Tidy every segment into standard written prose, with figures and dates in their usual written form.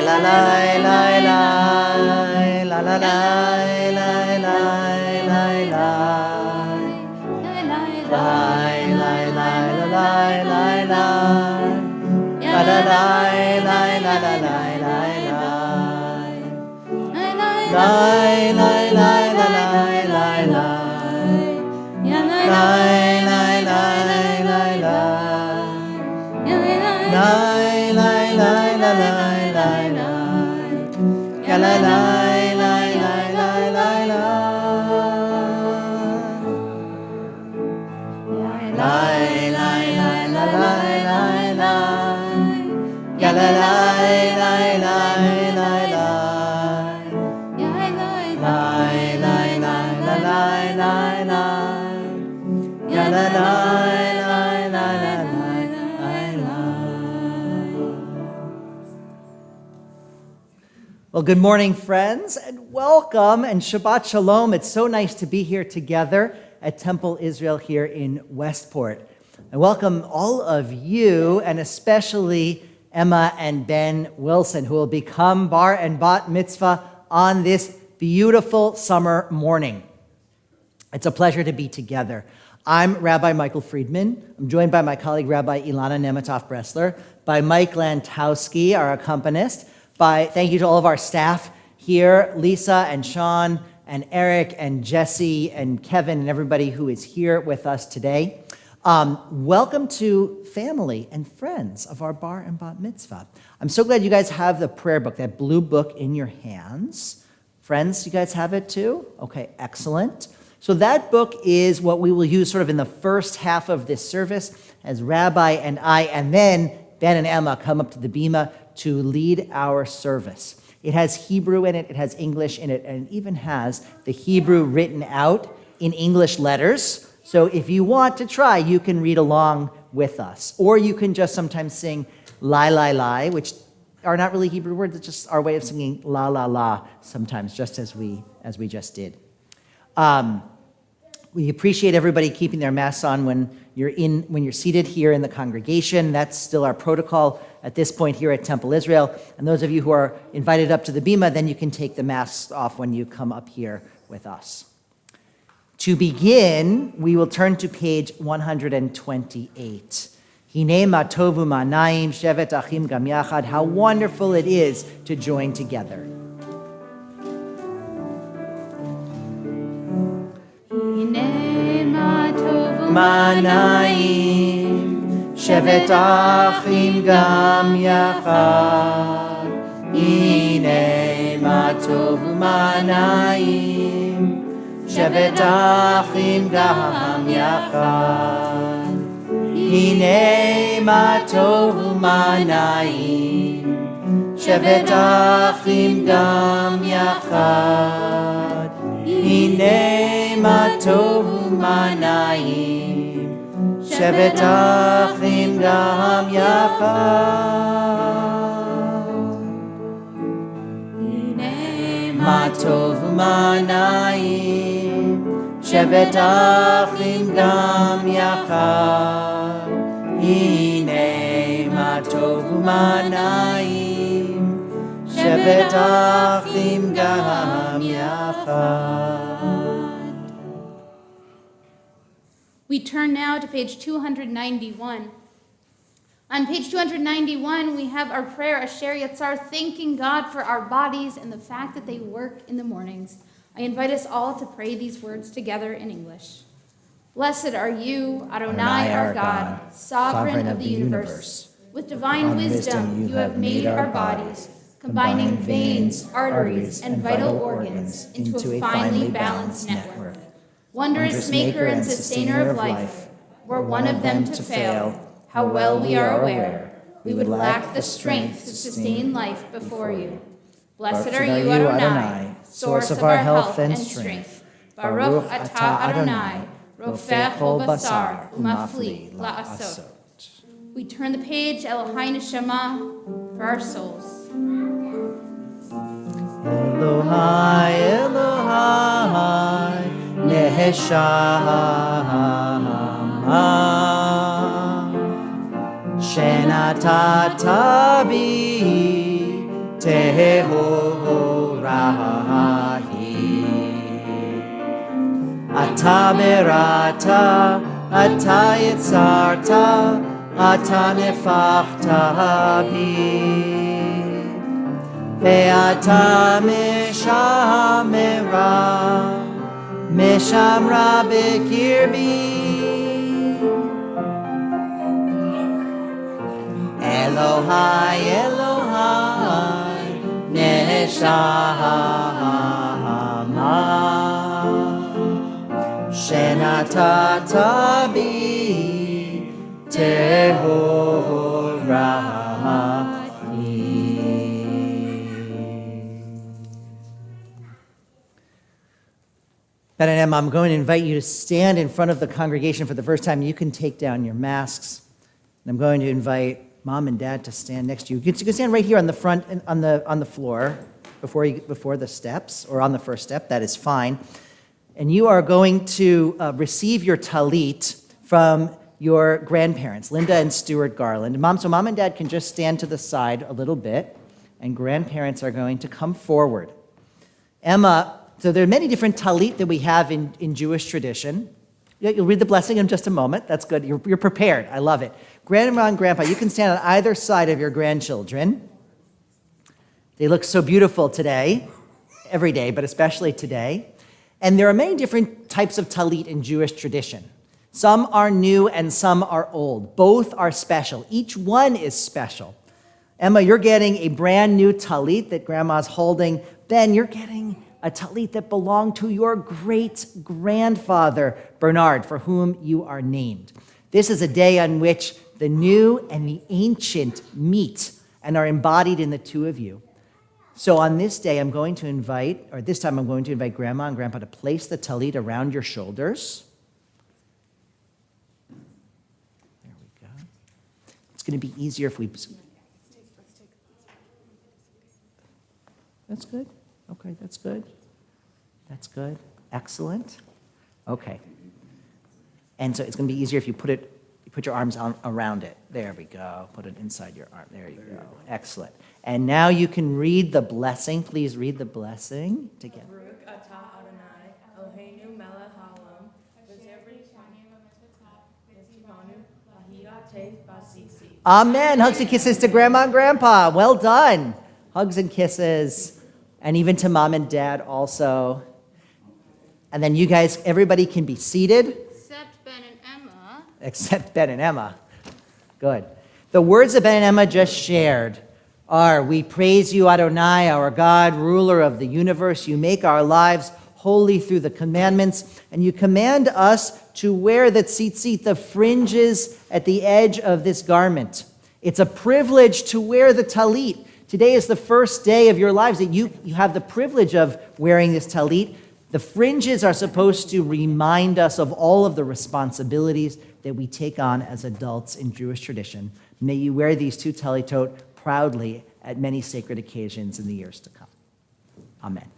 la la la la la la la la la la la. Lie, lie, lie, lie, lie, lie, lie. La la lie, lie, la la lie, lie, lie. Lie, lie, lie, la lie, lie, lie. Lie, lie, lie, lie, lie. Lie, lie, lie, la lie, lie, lie. Ya la lie, lie, lie, lie, lie, lie. Lie, lie, lie, la lie, lie, lie. Ya la lie, lie, lie, lie, lie. Lie, lie, lie, la lie, lie, lie. Ya la lie, lie, lie, lie, lie, lie. Well, good morning, friends, and welcome, and Shabbat Shalom. It's so nice to be here together at Temple Israel here in Westport. I welcome all of you, and especially Emma and Ben Wilson, who will become bar and bat mitzvah on this beautiful summer morning. It's a pleasure to be together. I'm Rabbi Michael Friedman. I'm joined by my colleague, Rabbi Ilana Nemetov-Bressler, by Mike Lantowski, our accompanist, thank you to all of our staff here, Lisa and Sean and Eric and Jesse and Kevin and everybody who is here with us today. Welcome to family and friends of our bar and bat mitzvah. I'm so glad you guys have the prayer book, that blue book in your hands. Friends, you guys have it too? Okay, excellent. So that book is what we will use sort of in the first half of this service as Rabbi and I, and then Ben and Emma come up to the bima to lead our service. It has Hebrew in it, it has English in it, and it even has the Hebrew written out in English letters. So if you want to try, you can read along with us. Or you can just sometimes sing lie, lie, lie, which are not really Hebrew words, it's just our way of singing la, la, la sometimes, just as we just did. We appreciate everybody keeping their masks on when you're seated here in the congregation. That's still our protocol at this point here at Temple Israel. And those of you who are invited up to the bima, then you can take the masks off when you come up here with us. To begin, we will turn to page 128. Hine ma tovu ma'anayim shevet achim gam yachad. How wonderful it is to join together. Hine ma tovu ma'anayim shevet achim gam yachad. Hine ma tovu ma'anayim shevet achim gam yachad. Hine ma tovu ma'anayim shevet achim gam yachad. Hine ma tovu ma'anayim shevet achim gam yachad. Hine ma tovu ma'anayim shevet achim gam yachad. Hine ma tovu ma'anayim shevet achim gam yachad. We turn now to page 291. On page 291, we have our prayer, Asher Yatzar, thanking God for our bodies and the fact that they work in the mornings. I invite us all to pray these words together in English. Blessed are you, Adonai our God, sovereign of the universe. With divine wisdom, you have made our bodies, combining veins, arteries, and vital organs into a finely balanced network. Wondrous maker and sustainer of life, were one of them to fail, how well we are aware, we would lack the strength to sustain life before you. Blessed are you, Adonai, source of our health and strength. Baruch atah Adonai, rofeh kol basar, umafli la'asot. We turn the page, Elohai Neshama, for our souls. Elohai, Elohai, Neshama, Shenatata bi Tehorahi. Ata berata, ata yitzarta, ata nefachta bi. Ve'ata mishamra b'kirbi. Elohai, Elohai, neshama, shenatata bi tehorahi. Ben and Emma, I'm going to invite you to stand in front of the congregation for the first time. You can take down your masks. And I'm going to invite Mom and Dad to stand next to you. You can stand right here on the front, on the floor, before the steps, or on the first step. That is fine. And you are going to receive your talit from your grandparents, Linda and Stuart Garland. So Mom and Dad can just stand to the side a little bit, and grandparents are going to come forward. Emma, so there are many different talit that we have in Jewish tradition. You'll read the blessing in just a moment. That's good. You're prepared. I love it. Grandma and Grandpa, you can stand on either side of your grandchildren. They look so beautiful today, every day, but especially today. And there are many different types of talit in Jewish tradition. Some are new and some are old. Both are special. Each one is special. Emma, you're getting a brand new talit that Grandma's holding. Ben, you're getting a talit that belonged to your great-grandfather, Bernard, for whom you are named. This is a day on which the new and the ancient meet and are embodied in the two of you. So on this day, I'm going to invite Grandma and Grandpa to place the talit around your shoulders. There we go. It's going to be easier if we... That's good. Okay, that's good. That's good. Excellent. Okay. And so it's going to be easier if you put your arms around it. There we go. Put it inside your arm. There you go. Excellent. And now you can read the blessing. Please read the blessing together. Amen. Hugs and kisses to Grandma and Grandpa. Well done. Hugs and kisses. And even to Mom and Dad also. And then you guys, everybody can be seated. Except Ben and Emma. Good. The words that Ben and Emma just shared are, we praise you, Adonai, our God, ruler of the universe. You make our lives holy through the commandments, and you command us to wear the tzitzit, the fringes at the edge of this garment. It's a privilege to wear the talit. Today is the first day of your lives that you have the privilege of wearing this talit. The fringes are supposed to remind us of all of the responsibilities that we take on as adults in Jewish tradition. May you wear these two talitot proudly at many sacred occasions in the years to come. Amen.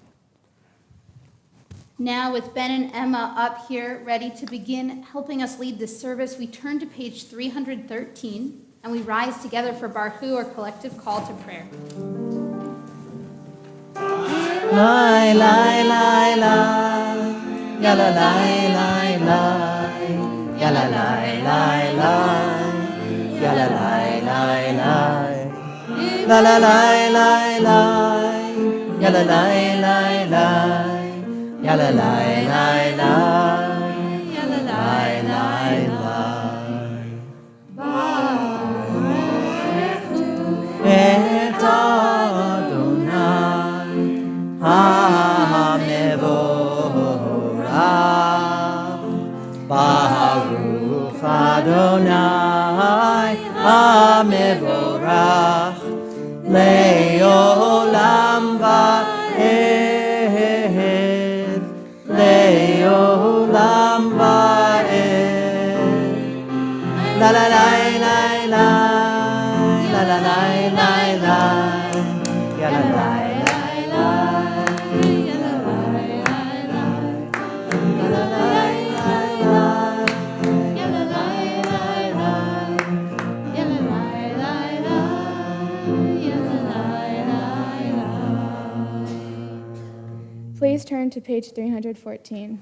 Now, with Ben and Emma up here, ready to begin helping us lead this service, we turn to page 313, and we rise together for Barhu, or collective call to prayer. Lai, lai, lai, lai, ya la lai, lai, lai, ya la lai, lai, lai, ya la lai, lai, lai, la la lai, lai, lai, ya la lai, lai, lai, ya la lai, lai, lai, ya la lai, lai, lai. Et Adonai HaMevorach, Baruch Adonai HaMevorach, Le'olam va'ed, Le'olam va'ed. La la la la la, la la la la la, ya la la. Please turn to page 314.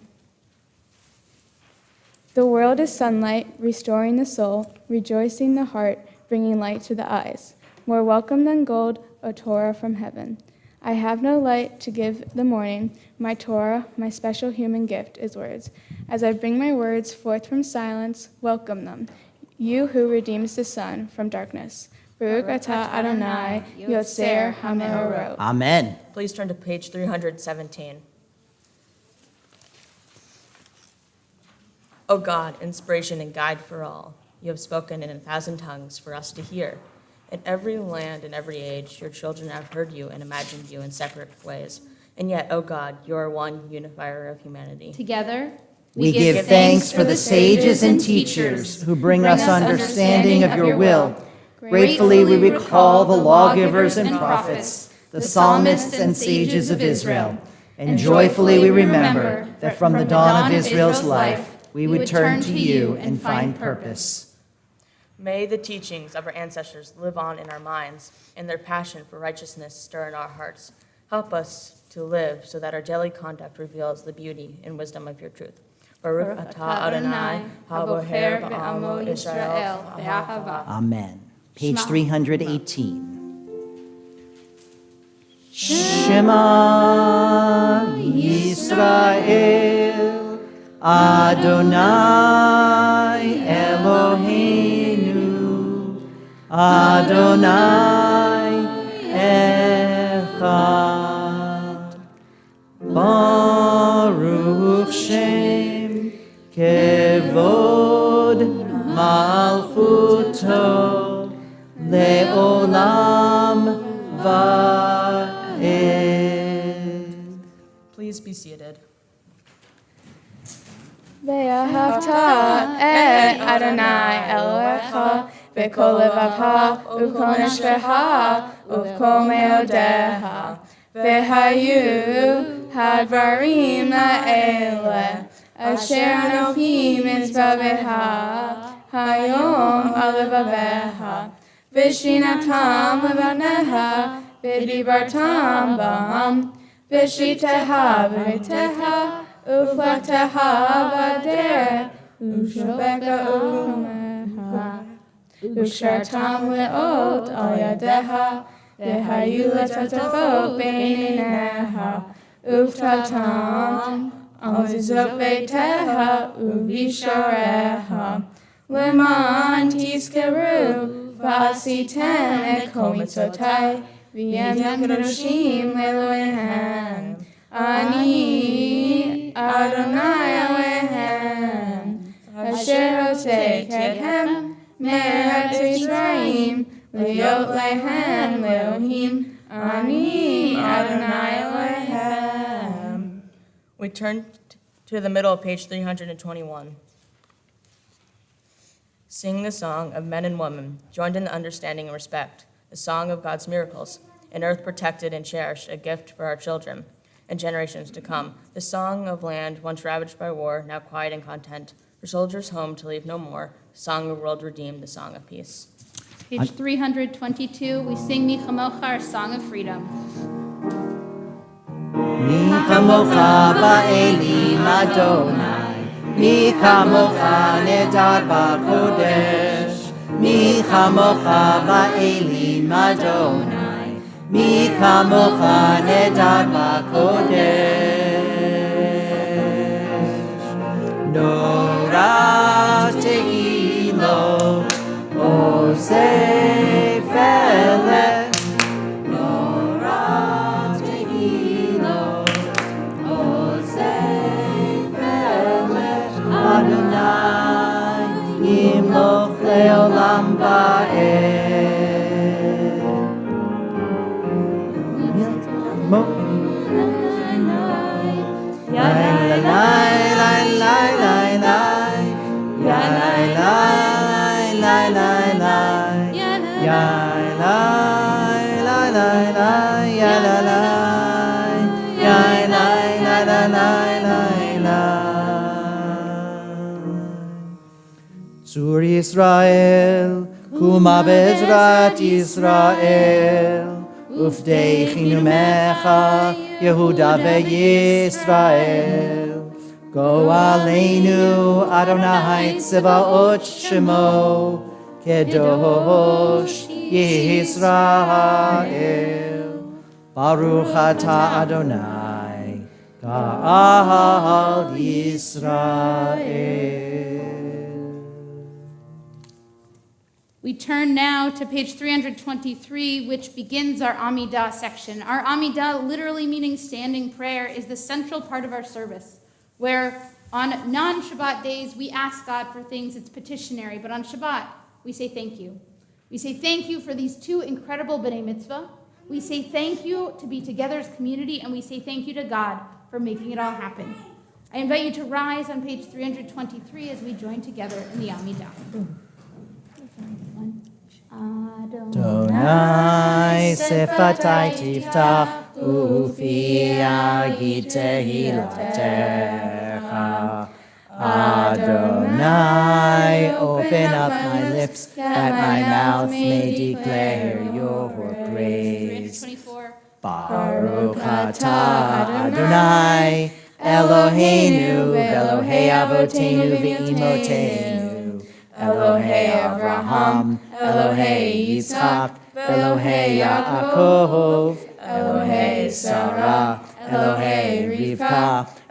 The world is sunlight, restoring the soul, rejoicing the heart, bringing light to the eyes. More welcome than gold, a Torah from heaven. I have no light to give the morning. My Torah, my special human gift, is words. As I bring my words forth from silence, welcome them. You who redeems the sun from darkness. Baruch atah Adonai, Yotzer HaMeorot. Amen. Please turn to page 317. O God, inspiration and guide for all, you have spoken in 1,000 tongues for us to hear. In every land and every age, your children have heard you and imagined you in separate ways. And yet, O God, you are one unifier of humanity. Together, We give thanks for the sages and teachers who bring us understanding of your will. Gratefully we recall the lawgivers and prophets, the psalmists and sages of Israel. And joyfully we remember that from the dawn of Israel's life, we would turn to you and find purpose. May the teachings of our ancestors live on in our minds, and their passion for righteousness stir in our hearts. Help us to live so that our daily conduct reveals the beauty and wisdom of your truth. Baruch atah Adonai, haboher ba'amo Israel be'ahava. Amen. Page Shema. 318. Shema Yisrael Adonai Eloheinu Adonai Echad Baruch Shem Kevod Malchuto Le'olam Va'ed. Please be seated. Ve'ahavta et Adonai Elohecha b'kol levavcha u'kol nefshecha u'kol meodecha. Ve'hayu hadvarim ha'eleh asher anochi mitzvavecha hayom al levavecha v'shinatam levanecha v'dibartam bam v'shiteha v'riteha Uflateha vader, Ushabeka umeha, Ushartam leot al yadeha, Vehayu letatafot beineneha, Uftatam al zizot beiteha, Ubishareha, Leman tiskeru, Vasitem et kol mitzotai, V'yem kadoshim leloehem, Ani Adonai Elohem, Asher hoseh kethem me'eretz Yisraelim, le'yot lehem le'ohim, Ani Adonai Elohem. We turn to the middle of page 321. Sing the song of men and women, joined in the understanding and respect, the song of God's miracles, an earth protected and cherished, a gift for our children and generations to come. The song of land once ravaged by war, now quiet and content, for soldiers home to leave no more, the song of world redeemed, the song of peace. Page 322, we sing Mi Chamocha, our song of freedom. Mi chamocha ba'elim Adonai, Mi chamocha nedar ba'kodesh, Mi chamocha ba'elim Adonai, Mi chamocha nedar ba'kodesh. Nora tehilo, Oseh felech, Nora tehilo, Oseh felech, Adonai yimloch leolam va'ed. Zur Yisrael, kuma bezrat Yisrael, ופדחנו ממך יהודה וישראל. גואלנו אדוני צבאות שמו, קדוש ישראל. ברוך אתה אדוני, גאל ישראל. We turn now to page 323, which begins our Amidah section. Our Amidah, literally meaning standing prayer, is the central part of our service, where on non-Shabbat days we ask God for things, it's petitionary, but on Shabbat we say thank you. We say thank you for these two incredible B'nai Mitzvah. We say thank you to be together as community, and we say thank you to God for making it all happen. I invite you to rise on page 323 as we join together in the Amidah. Adonai sefatai tiftach ufi agid tehilatecha. Adonai, open up my lips that my mouth may declare your praise. 324. Baruch atah Adonai Eloheinu Elohei Avotenu v'Imotenu Elohei Abraham Elohei Yitzchak Elohei Yaakov Elohei Sarah Elohei Rivka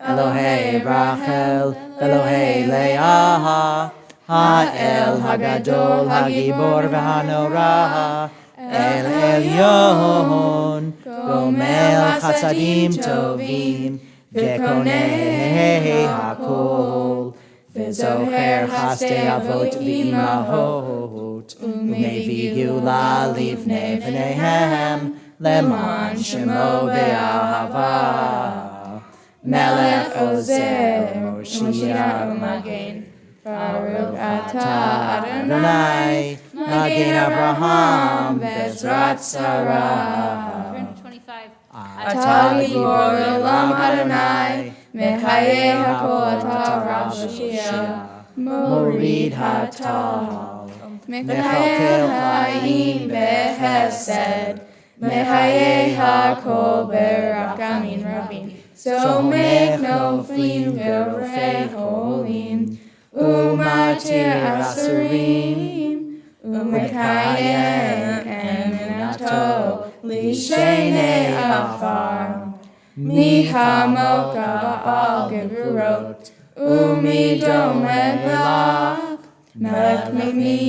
Elohei Rachel Elohei Leah Ha'el Hagadol Hagibor v'Hanorah El Elyon Gomel Chasadim Tovim Vekonei Hakol V'zocher Chastei Avot V'imahot Umevi Gula Livnei V'neihem Leman Shemo Be'ahava Melech Ozer Moshiach U'Magen Baruch atah Adonai Magen Avraham Bezrat Sarah. 325. Atah gibor olam Adonai, mechaye hakol atah Rav Shia, morid hatal, mechaye ha'im behesed, mechaye hakol berakamin rabin. So make no fleeing verei holim, umatir asurim, umekayem eminato, lishenei afar, mihamoka ba'al gevurot, umidomed melach, melech mimi,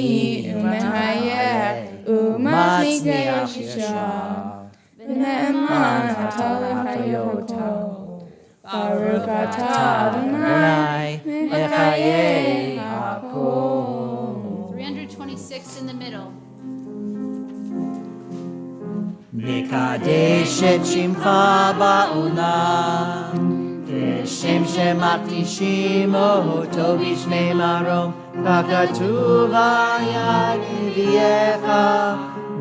umehayeh, umatniknei yashisha, v'ne'eman ataleh hayoto. Baruch atah Adonai, mechayei hakol. 326 in the middle. Mekadesh et shimcha ba'olam, כשם שמקדישים אותו בשמי מרום, ככתוב היה נביאך,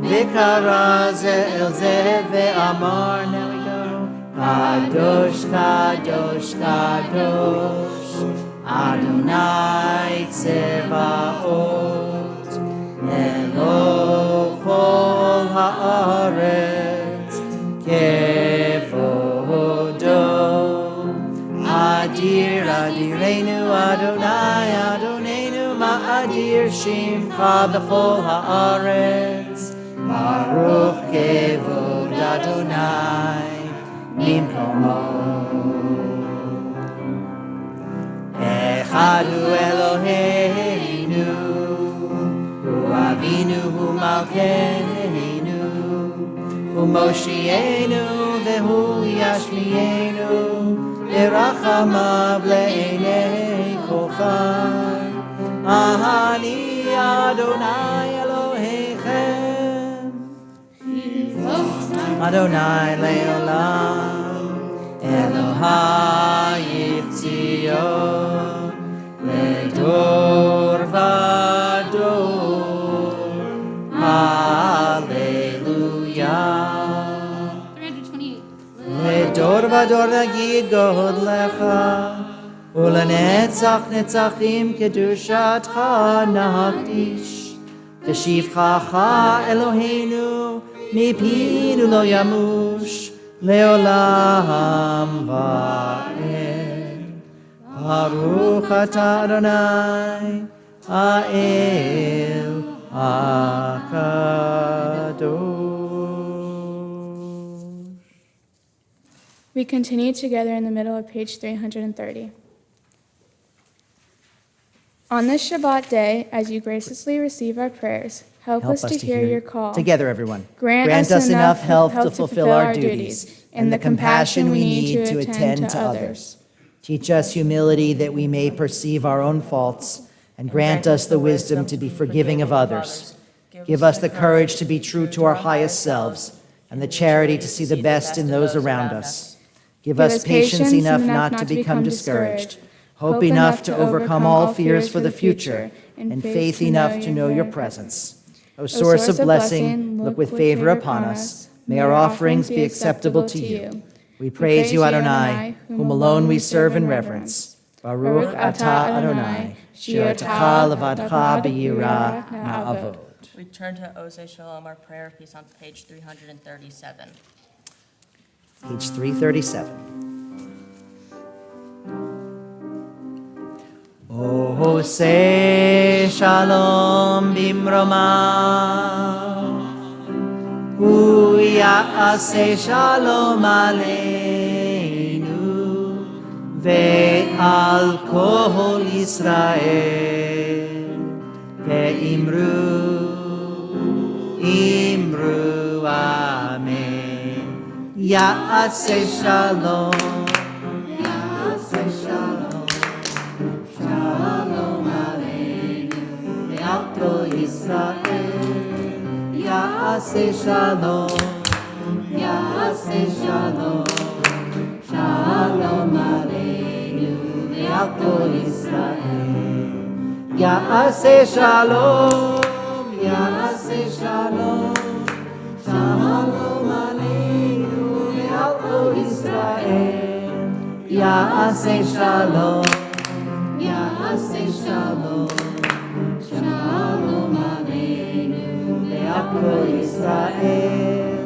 וקרא זה אל זה ואמר, קדוש, קדוש, קדוש, אדוני צבאות, אלוה כל הארץ, כבודו. אדיר, אדירנו, אדוני, אדוננו, מאדיר שמך בכל הארץ, ברוך כבוד אדוני. ממקומו. אחד הוא אלוהינו, הוא אבינו, הוא מלכנו, הוא מושיענו והוא ישמיענו, ברחמיו לעיני כל חי. אני אדוני אלוהיכם, אדוני לעולם, אלוהי ציון, לדור ודור, הללויה. 328. לדור ודור נגיד גודלך, ולנצח נצחים קדושתך נקדיש. ושבחך אלוהינו מפינו לא ימוש לעולם ועד. ברוך אתה אדוני האל הקדוש. We continue together in the middle of page 330. On this Shabbat day, as you graciously receive our prayers, help us to hear your call. Together, everyone. Grant us enough health to fulfill our duties and the compassion we need to attend to others. Teach us humility that we may perceive our own faults, and grant us the wisdom to be forgiving of others. Give us the courage to be true to our highest selves, and the charity to see the best in those around us. Give us patience enough not to become discouraged, hope enough to overcome all fears for the future, and faith enough to know your presence. O source of blessing, look with favor upon us. May our offerings be acceptable to you. We praise you, Adonai, whom alone we serve in reverence. Baruch atah Adonai, shi'ortecha levadcha b'yirah na'avod. We turn to Ose Shalom, our prayer of peace on page 337. Page 337. Ose Shalom bimroma, Hu ya'aseh shalom aleinu, ve'al kol Yisrael, ve'imru amen. Ya'aseh shalom, ya'aseh shalom, shalom aleinu, ve'al kol Yisrael. Ya'aseh shalom, ya'aseh shalom, shalom aleinu ve'al kol Yisrael. Ya'aseh shalom, ya'aseh shalom, shalom aleinu ve'al kol Yisrael. Ya'aseh shalom, ya'aseh shalom, shalom aleinu ve'al kol Yisrael.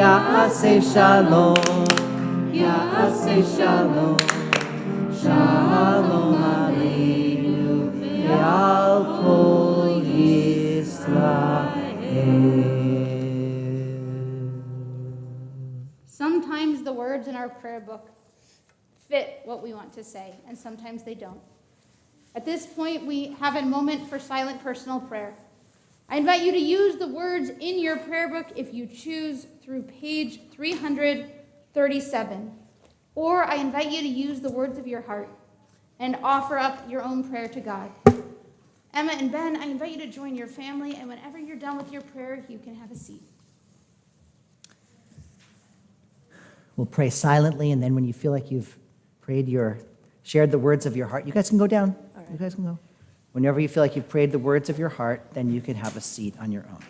Ya'aseh shalom, ya'aseh shalom, shalom aleinu ve'al kol Yisrael. Sometimes the words in our prayer book fit what we want to say, and sometimes they don't. At this point, we have a moment for silent personal prayer. I invite you to use the words in your prayer book if you choose through page 337. Or I invite you to use the words of your heart and offer up your own prayer to God. Emma and Ben, I invite you to join your family, and whenever you're done with your prayer, you can have a seat. We'll pray silently, and then when you feel like you've shared the words of your heart, you guys can go down. You guys can go. Whenever you feel like you've prayed the words of your heart, then you can have a seat on your own.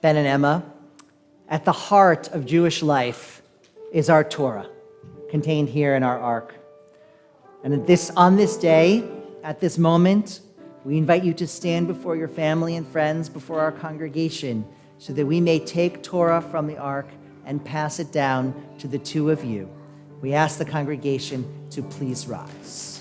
Ben and Emma, at the heart of Jewish life is our Torah, contained here in our ark. And on this day, at this moment, we invite you to stand before your family and friends, before our congregation, so that we may take Torah from the ark and pass it down to the two of you. We ask the congregation to please rise.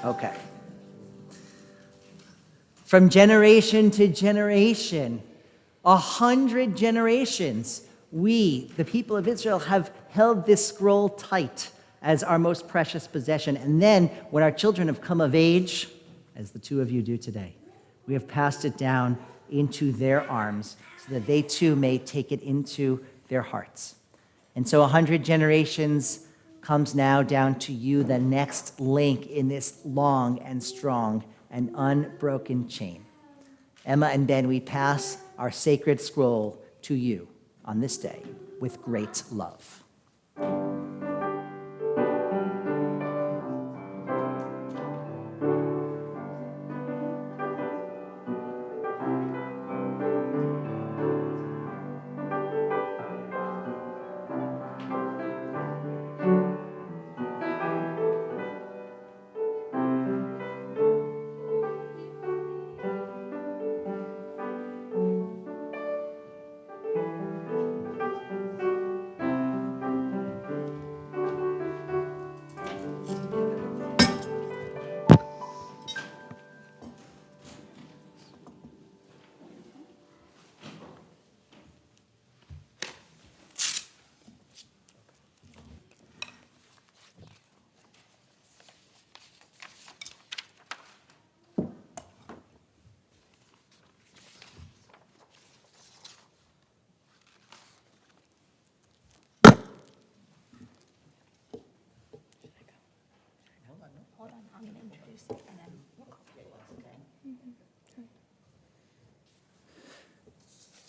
Okay. From generation to generation, 100 generations, we, the people of Israel, have held this scroll tight as our most precious possession. And then, when our children have come of age, as the two of you do today, we have passed it down into their arms so that they too may take it into their hearts. And so 100 generations comes now down to you, the next link in this long and strong and unbroken chain. Emma and Ben, we pass our sacred scroll to you on this day with great love.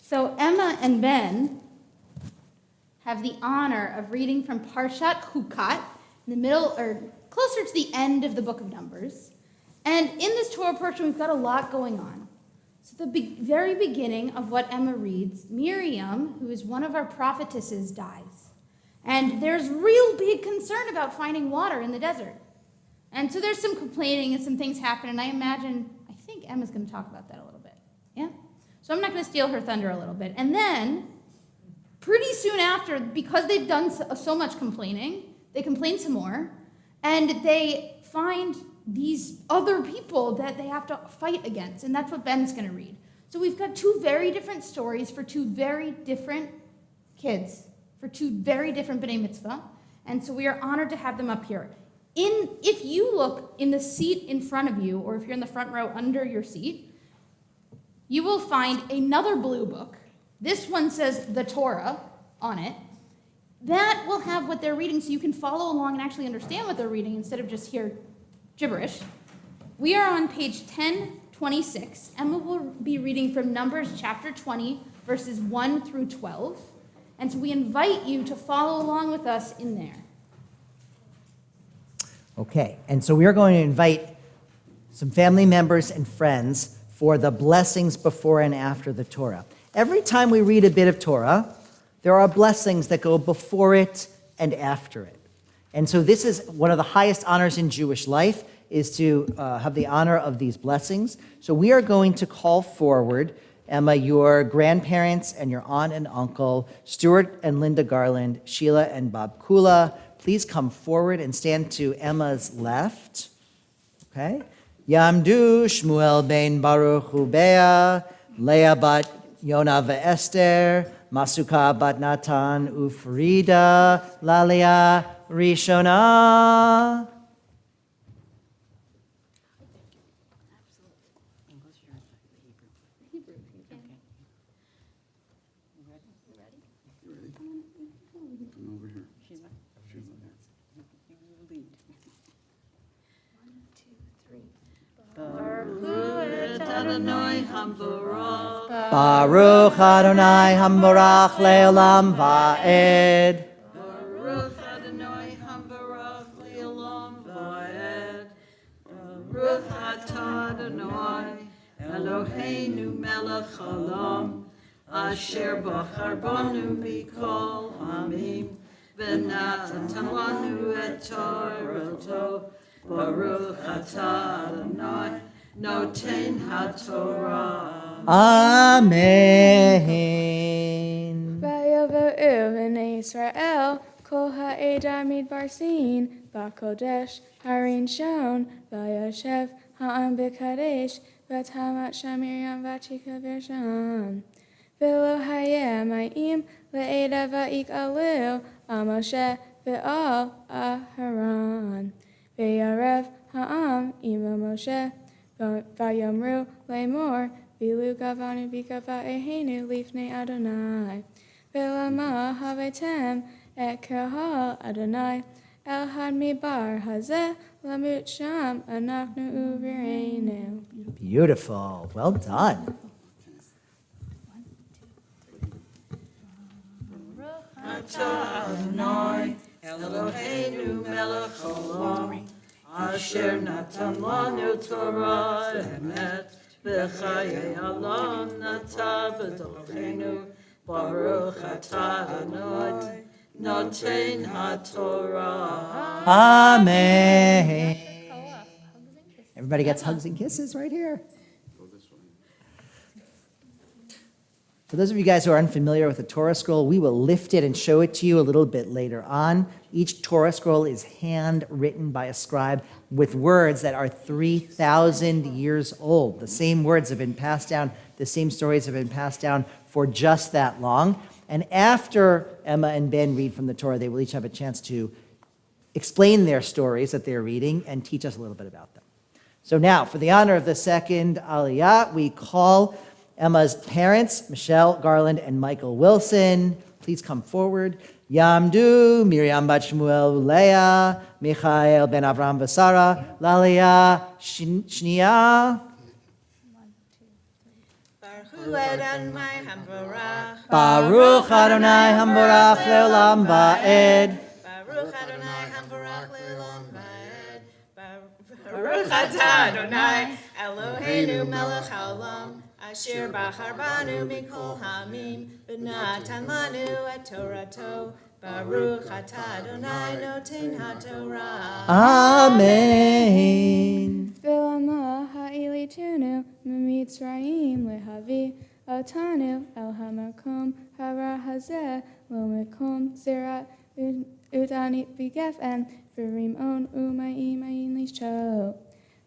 So Emma and Ben have the honor of reading from Parshat Chukat, in the middle, or closer to the end of the book of Numbers. And in this Torah portion, we've got a lot going on. So at the very beginning of what Emma reads, Miriam, who is one of our prophetesses, dies. And there's real big concern about finding water in the desert. And so there's some complaining and some things happen, and I think Emma's going to talk about that a little bit. Yeah? So I'm not going to steal her thunder a little bit. And then, pretty soon after, because they've done so much complaining, they complain some more, and they find these other people that they have to fight against, and that's what Ben's going to read. So we've got two very different stories for two very different kids, for two very different B'nai Mitzvah, and so we are honored to have them up here. If you look in the seat in front of you, or if you're in the front row under your seat, you will find another blue book. This one says the Torah on it. That will have what they're reading so you can follow along and actually understand what they're reading instead of just hear gibberish. We are on page 1026. Emma will be reading from Numbers chapter 20, verses 1 through 12. And so we invite you to follow along with us in there. Okay, and so we are going to invite some family members and friends for the blessings before and after the Torah. Every time we read a bit of Torah, there are blessings that go before it and after it. And so this is one of the highest honors in Jewish life, is to have the honor of these blessings. So we are going to call forward, Emma, your grandparents and your aunt and uncle, Stuart and Linda Garland, Sheila and Bob Kula. Please come forward and stand to Emma's left. Okay? Yamdu Shmuel ben Baruch Hubea, Leah bat Yona ve'Esther, Masuka bat Natan ufrida, Lalia Rishona. Baruch Adonai Hamborach Leolam Va'ed. Baruch Adonai Hambarach Leolam Va'ed. Baruch Atah Adonai Eloheinu melech haolam asher bachar banu mikol hamim v'natan lanu et Torato. Baruch Atah Adonai noten haTorah. Amen. Vayovo'u b'nei Yisrael, kol ha'eda midbar sin, ba'kodesh, harin shon, vayoshev ha'am b'kadesh, v'tamat sham Miriam v'tikaver sham. V'lo hayeh ma'im le'eda va'ikalu, Moshe v'al Aharon. V'yarev ha'am ima Moshe, v'yomru le'mor, Vilu gavanu bikava ehenu lifnei Adonai. Velama havetem et kahal Adonai. El had mibar hazeh lamut sham anachnu uvirenu. Beautiful. Well done. Atah Adonai Eloheinu melech haolam asher natan lanu Torah emet v'chayei olam nata b'dorchenu Baruch Atah Adonai noten haTorah. Amen. Everybody gets hugs and kisses right here. For those of you guys who are unfamiliar with the Torah scroll, we will lift it and show it to you a little bit later on. Each Torah scroll is handwritten by a scribe with words that are 3,000 years old. The same words have been passed down, the same stories have been passed down for just that long. And after Emma and Ben read from the Torah, they will each have a chance to explain their stories that they're reading and teach us a little bit about them. So now, for the honor of the second Aliyah, we call Emma's parents, Michelle Garland and Michael Wilson. Please come forward. Yamdu, Miriam bat Shmuel Leah, Michael ben Avram Vasara, Lalia Shnia. Baruch Adonai Hamborach Leolam Va'ed. Baruch Adonai Hamborach Leolam Va'ed. Baruch Atah Adonai Eloheinu melech haolam asher bachar banu mikol hamim v'natan lanu et Torato. Baruch Atah Adonai noten haTorah. Amen. Vilama ha'ilitunu mimitzrayim lehavi otanu el hamakom hara hazeh lo mekom zirat udanit v'gefen v'rimon u'ma'im ayin lisho.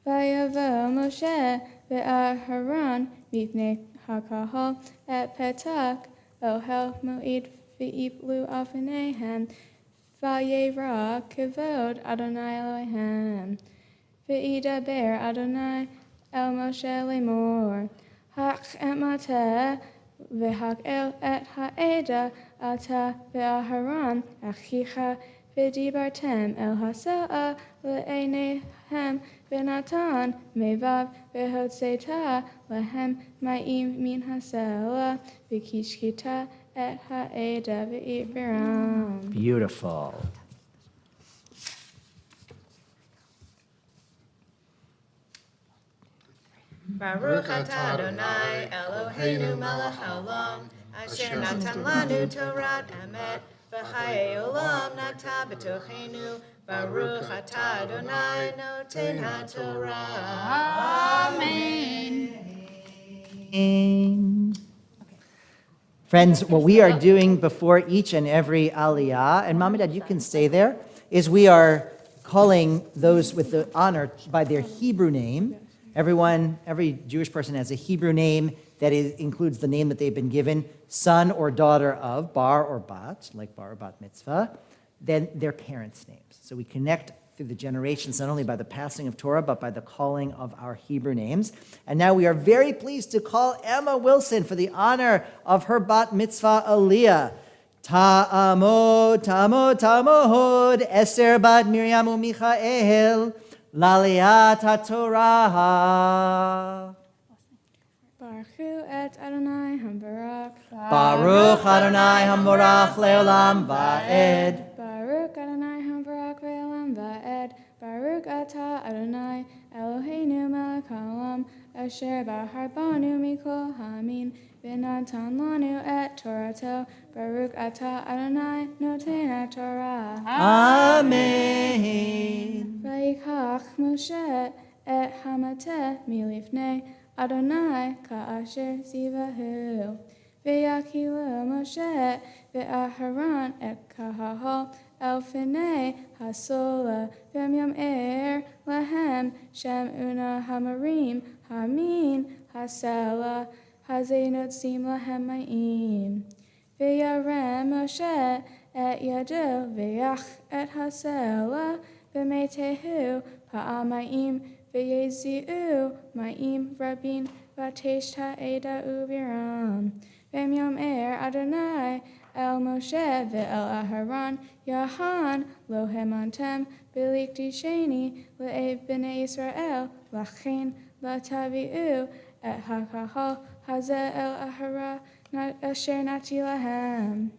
Vayavo Moshe ve'Aharon mipnei hakahal et petak ohel mo'id v'iplu afanehem vayera kavod Adonai Elohem v'idaber Adonai el Moshe lemor hak et mateh v'hak el et ha'eda ata ve'Aharon achicha v'dibartem el hasa'a le'eneihem v'natan mevav v'hotzeta lehem ma'im min hasela v'kishkita et ha'eda v'ibiram. Beautiful. Baruch Atah Adonai Eloheinu melech haolam asher natan lanu Torah emet v'chayei olam nata b'tochenu. Baruch Atah Adonai noten haTorah. Amen. Friends, what we are doing before each and every Aliyah, and Mom and Dad, you can stay there, is we are calling those with the honor by their Hebrew name. Every Jewish person has a Hebrew name includes the name that they've been given, son or daughter of, bar or bat, like bar or bat mitzvah, then their parents' names. So we connect through the generations, not only by the passing of Torah, but by the calling of our Hebrew names. And now we are very pleased to call Emma Wilson for the honor of her bat mitzvah aliyah. Ta'amod, ta'amod, ta'amod, Esther bat Miriam u'Michael, laliyat haTorah. Baruch Hu et Adonai Hambarak. Baruch Adonai Hamborach leolam va'ed. Baruch Adonai Hambarak ve'olam va'ed. Baruch atah Adonai Eloheinu melech haolam asher bahar banu mikol ha'amin v'natan lanu et Torato. Baruch atah Adonai noten haTorah. Amen. Vayikach Moshe et hamateh milifnei Adonai ka'asher zivahu. V'yakilu Moshe ve'aharon et kahahol el finei hasola v'yam'er lahem shem una hamarim hamin hasela hazenotzim lahem ma'im. V'yarem Moshe et yado v'yach et hasela v'metehu pa'amayim v'yezi'u ma'im rabin v'atesh ha'eda u'viram. V'yam'er Adonai el Moshe ve'el Aharon Yahan lo hemantem b'likdisheni le'ev b'nei Yisrael lachen la'tavi'u et ha'kahal hazeh el Ahara asher nati lahem.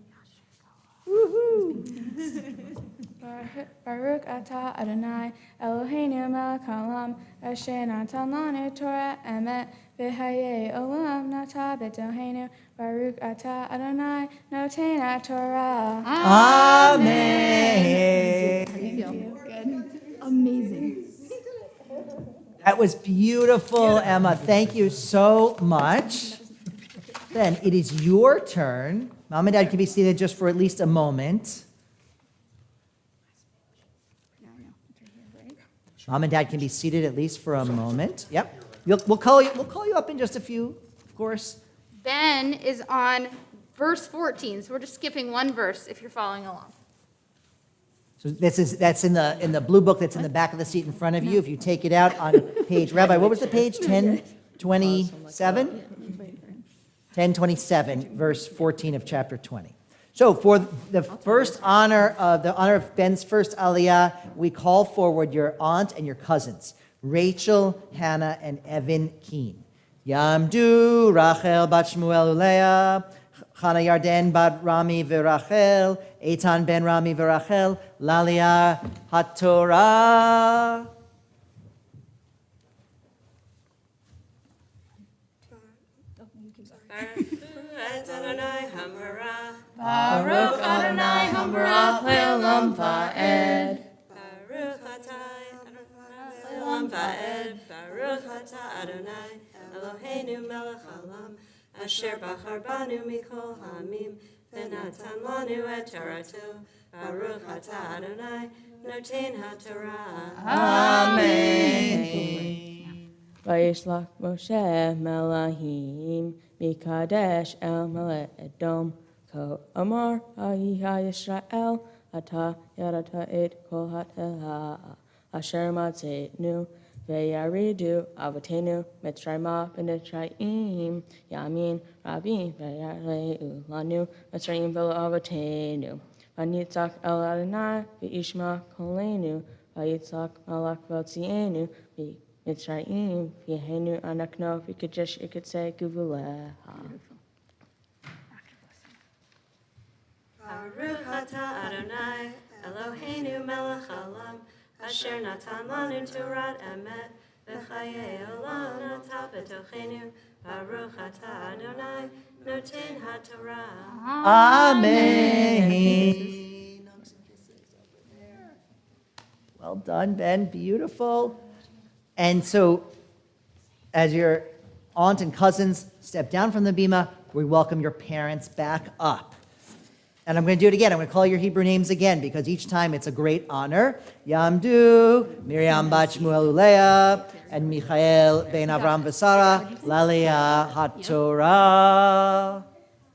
Baruch atah Adonai Eloheinu melech haolam asher natan lanu Torah emet v'hayei olam nata b'toheinu. Baruch atah Adonai noten haTorah. Amen. Amazing. That was beautiful, Emma. Thank you so much. Then it is your turn. Mom and Dad can be seated just for at least a moment. Mom and Dad can be seated at least for a moment. Yep. We'll call you up in just a few, of course. Ben is on verse 14, so we're just skipping one verse if you're following along. So that's in the blue book that's in the back of the seat in front of you. If you take it out on page, Rabbi, what was the page? 1027? 1027, verse 14 of chapter 20. So for the honor of Ben's first aliyah, we call forward your aunt and your cousins, Rachel, Hannah, and Evan Keen. Yamdu, Rachel bat Shmuel Uleah, Chana Yarden bat Rami v'Rachel, Eitan ben Rami v'Rachel, Laliyah haTorah. Baruch Adonai Hambarach le'olam va'ed. Baruch atah Adonai le'olam va'ed. Baruch atah Adonai Eloheinu melech haolam asher bachar banu mikol ha'amim v'natan lanu et Torato. Baruch atah Adonai noten haTorah. Amen. Vayishlach Moshe melahim mikadesh el melech Edom. Amar Ahiha Yisrael Ata Yarata Et Kol Ha'Teha Asher Matzenu Veyaridu Avatenu Mitzrayma B'Nitzrayim Yamin Rabbi Veyareu Lanu Mitzrayim Velo Avatenu Vanitzak El Adonai V'Ishma Kolenu Vayitzak Malak V'Tzienu V'Mitzrayim V'Yehenu Anakno V'Kadesh Iketse Guvuleha. Baruch atah Adonai Eloheinu melech haolam asher natan lanu Torah emet v'chayei olam nata b'tochenu. Baruch atah Adonai noten haTorah. Amen. Well done, Ben. Beautiful. And so, as your aunt and cousins step down from the bima, we welcome your parents back up. And I'm going to do it again. I'm going to call your Hebrew names again because each time it's a great honor. Yamdu, Miriam bat Shmuel Uleah, and Michael ben Avram v'Sara, Lalea HaTorah.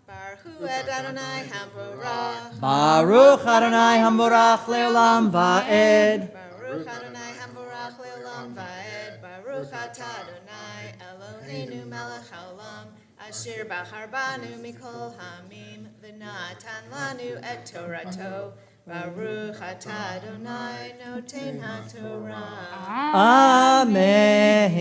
Baruch Adonai Hamvorach. Baruch Adonai Hamvorach Leolam Va'ed. Baruch Adonai Hamvorach Leolam Va'ed. Baruch Atah Adonai Eloheinu Melech Haolam. Asher Bachar Banu Mikol Hamim V'natan Lanu Et Torato. Baruch Atah Adonai Noten HaTorah. Amen.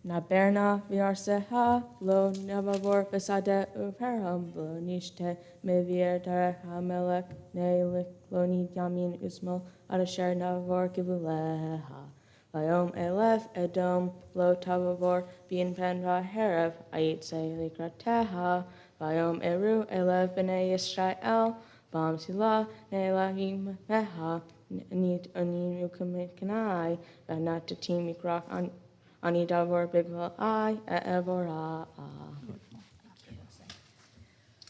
Naberna v'arseha lo navavor v'sade uperham lo nishte mevir tarech hamelech ne'lik lo yamin usmal adasher navavor kivuleha. Vayom elef edom lo tavavor bin pen v'harev ayit se likrateha. Vayom eru elef b'nei Yisrael bam sila ne'elahim meha nit oninu kamikanai v'natatim mikrak an Ani davor bigval I evora.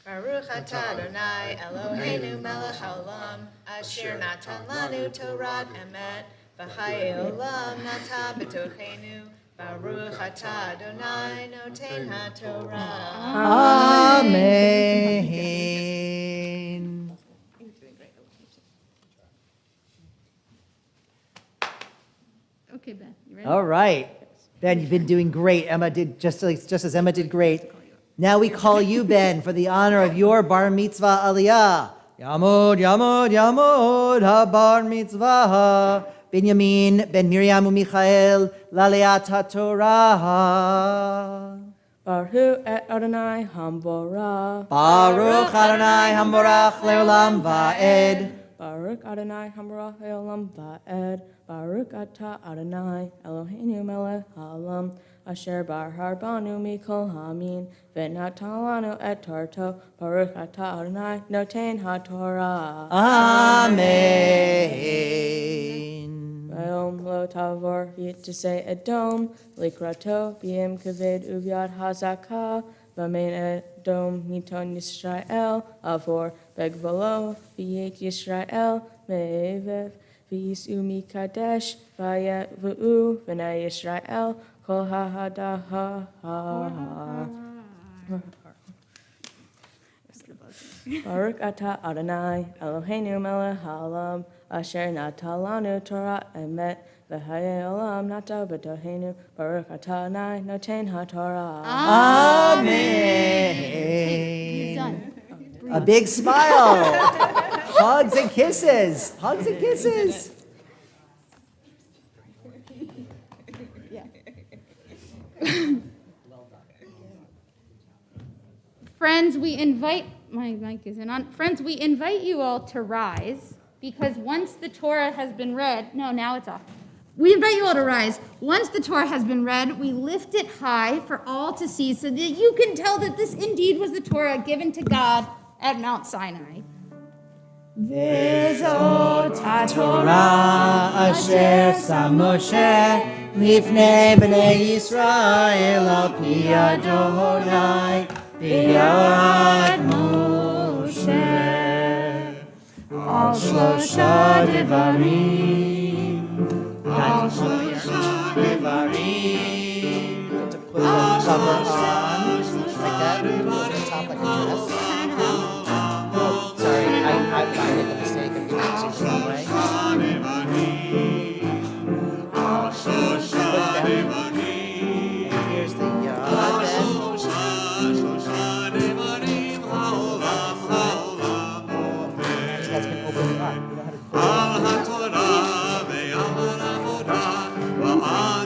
Baruch Atah Adonai Eloheinu Melech Haolam. Asher Natan Lanu Torah Emet. V'chayei Olam Nata B'tochenu. Baruch Atah Adonai Noten HaTorah. Amen. Okay, Ben, you ready? All right. Ben, you've been doing great. Emma did just as Emma did great. Now we call you, Ben, for the honor of your bar mitzvah aliyah. Yamod, Yamod, Yamod, ha-bar mitzvah. Binyamin, Ben Miriam u'Michael, laleat ha-Torah. Baruch et Adonai Hamborah. Baruch Adonai Hamborach leolam va'ed. Baruch Adonai Hamborah Leolam Va'ed. Baruch Atah Adonai Eloheinu Melech Haolam. Asher Bahar Banu Mikol Hamin V'natan Lanu Et Torto. Baruch Atah Adonai Noten HaTorah. Amen. Vayom lo tavor v'yitase edom likrato b'yim kaved uvyad hazaka v'amein edom niton Yisrael avor begvalo v'yet Yisrael me'evev v'yisu mikadesh v'ayet v'u v'nei Yisrael kol ha'hadaha Baruch Atah Adonai Eloheinu Melech Haolam Asher Natan Lanu Torah Emet V'chayei Olam Nata B'tochenu Baruch Atah Adonai Noten HaTorah. Amen. You're done. A big smile. Hugs and kisses. Hugs and kisses. Friends, we invite, my mic isn't on. Friends, we invite you all to rise because once the Torah has been read, no, now it's off. We invite you all to rise. Once the Torah has been read, we lift it high for all to see so that you can tell that this indeed was the Torah given to God at Mount Sinai. Torah asher sam Moshe lifnei bnei Yisrael al pi Adonai b'yad Moshe al shlosha devarim al shlosha devarim to put the cover on like that, put it on top like a dress. Sorry, I made the mistake of doing it the wrong way. Here's the yod then. You guys can open it up. You know how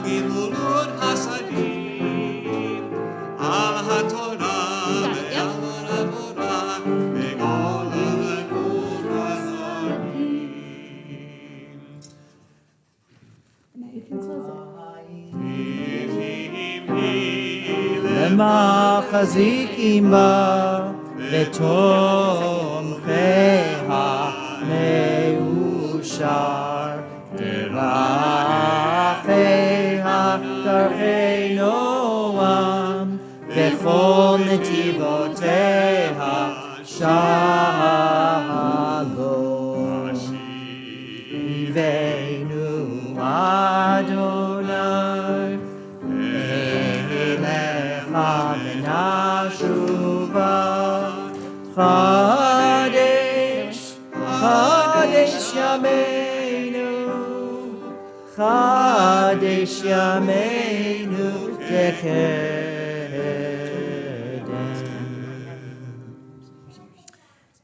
to open it You can close למה חזיקים בה ותומכיה מאושר דרכיה דרכי נועם וכל נתיבותיה שלום Tivenu Adonai Elecha v'nashuva Chadesh Chadesh Yameinu Chadesh Yameinu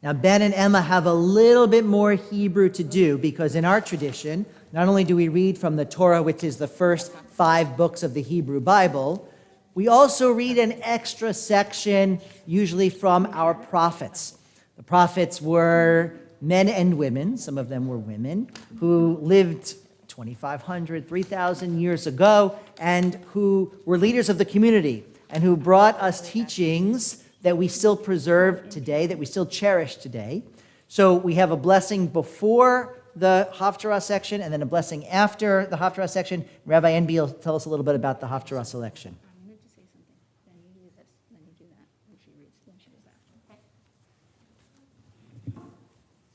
Now, Ben and Emma have a little bit more Hebrew to do because in our tradition, not only do we read from the Torah, which is the first 5 books of the Hebrew Bible, we also read an extra section, usually from our prophets. The prophets were men and women, some of them were women, who lived 2,500, 3,000 years ago, and who were leaders of the community, and who brought us teachings that we still preserve today, that we still cherish today. So we have a blessing before the Haftarah section, and then a blessing after the Haftarah section. Rabbi Enby will tell us a little bit about the Haftarah selection. I wanted to say something. Then you do this, then you do that. Then she reads, then she does that. Okay.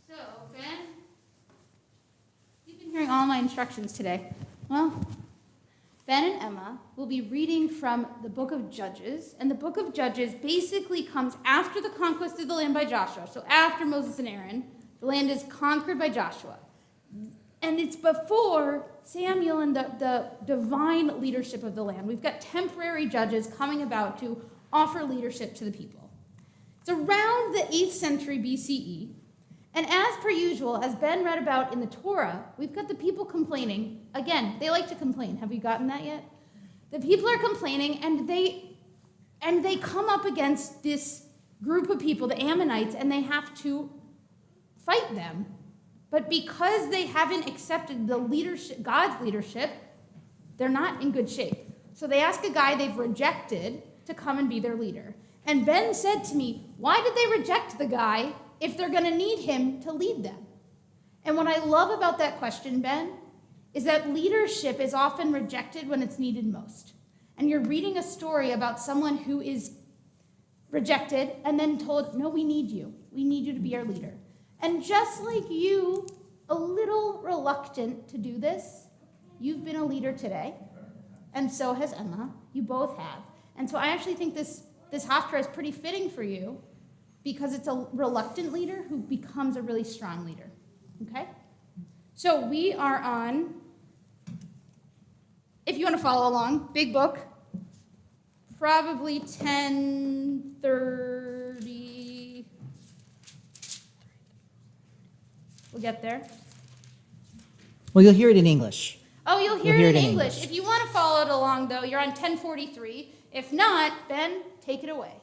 So, Ben, you've been hearing all my instructions today. Well, Ben and Emma will be reading from the book of Judges, and the book of Judges basically comes after the conquest of the land by Joshua. So after Moses and Aaron, the land is conquered by Joshua. And it's before Samuel and the divine leadership of the land. We've got temporary judges coming about to offer leadership to the people. It's around the 8th century BCE. And as per usual, as Ben read about in the Torah, we've got the people complaining. Again, they like to complain. Have you gotten that yet? The people are complaining, and they come up against this group of people, the Ammonites, and they have to fight them. But because they haven't accepted the leadership, God's leadership, they're not in good shape. So they ask a guy they've rejected to come and be their leader. And Ben said to me, why did they reject the guy if they're going to need him to lead them? And what I love about that question, Ben, is that leadership is often rejected when it's needed most. And you're reading a story about someone who is rejected and then told, no, we need you. We need you to be our leader. And just like you, a little reluctant to do this, you've been a leader today. And so has Emma. You both have. And so I actually think this Haftarah is pretty fitting for you, because it's a reluctant leader who becomes a really strong leader, okay? So we are on, if you want to follow along, big book, probably 10:30. We'll get there. Well, you'll hear it in English. Oh, you'll hear it in English. If you want to follow it along, though, you're on 1043. If not, Ben, take it away.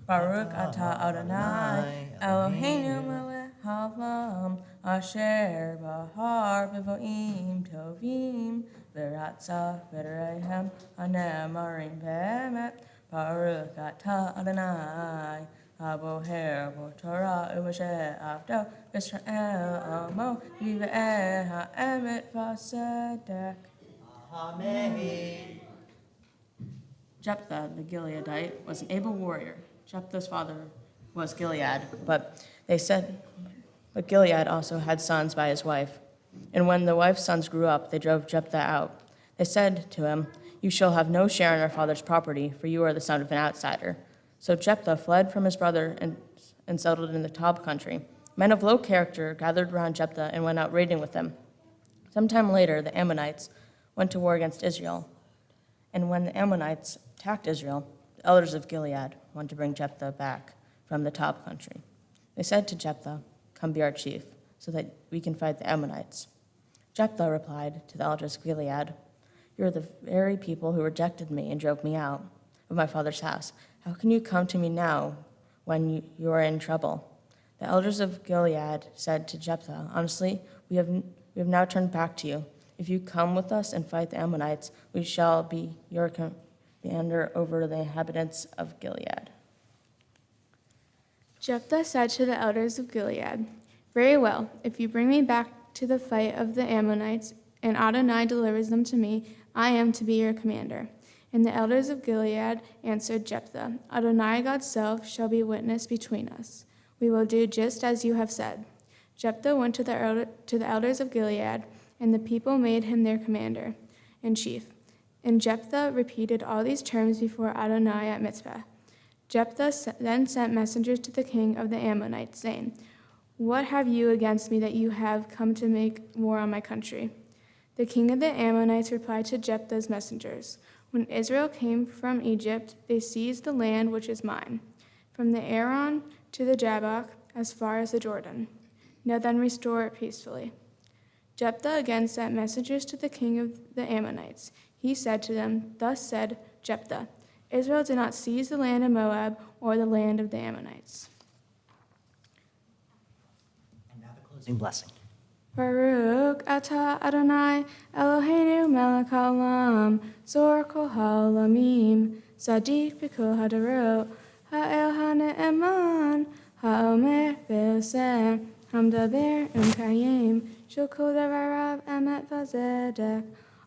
Baruch atah Adonai Eloheinu melech haolam asher bahar b'voim tovim v'ratza v'rehem hanemarim be'emet. Baruch atah Adonai aboher b'torah u'moshe avdo v'Yisrael amo v'v'eh ha'emet v'sedek. Amen. Jephthah the Gileadite was an able warrior. Jephthah's father was Gilead, but Gilead also had sons by his wife. And when the wife's sons grew up, they drove Jephthah out. They said to him, you shall have no share in our father's property, for you are the son of an outsider. So Jephthah fled from his brother and settled in the Tob country. Men of low character gathered around Jephthah and went out raiding with him. Sometime later, the Ammonites went to war against Israel. And when the Ammonites attacked Israel, the elders of Gilead wanted to bring Jephthah back from the Tob country. They said to Jephthah, come be our chief, so that we can fight the Ammonites. Jephthah replied to the elders of Gilead, you are the very people who rejected me and drove me out of my father's house. How can you come to me now when you are in trouble? The elders of Gilead said to Jephthah, honestly, we have now turned back to you. If you come with us and fight the Ammonites, we shall be your commander over the inhabitants of Gilead. Jephthah said to the elders of Gilead, very well, if you bring me back to the fight of the Ammonites, and Adonai delivers them to me, I am to be your commander. And the elders of Gilead answered Jephthah, Adonai God's self shall be witness between us. We will do just as you have said. Jephthah went to the elders of Gilead, and the people made him their commander in chief. And Jephthah repeated all these terms before Adonai at Mizpah. Jephthah then sent messengers to the king of the Ammonites, saying, What have you against me that you have come to make war on my country? The king of the Ammonites replied to Jephthah's messengers, When Israel came from Egypt, they seized the land which is mine, from the Aron to the Jabbok, as far as the Jordan. Now then restore it peacefully. Jephthah again sent messengers to the king of the Ammonites. He said to them, Thus said Jephthah, Israel did not seize the land of Moab or the land of the Ammonites. And now the closing blessing. Baruch atah Adonai Eloheinu melech haolam zor kol ha'olamim tzaddik b'kol hadarot ha'el ha'ne'eman ha'omer ve'oseh hamdaber u'mkayim shel kol davarav emet v'zedek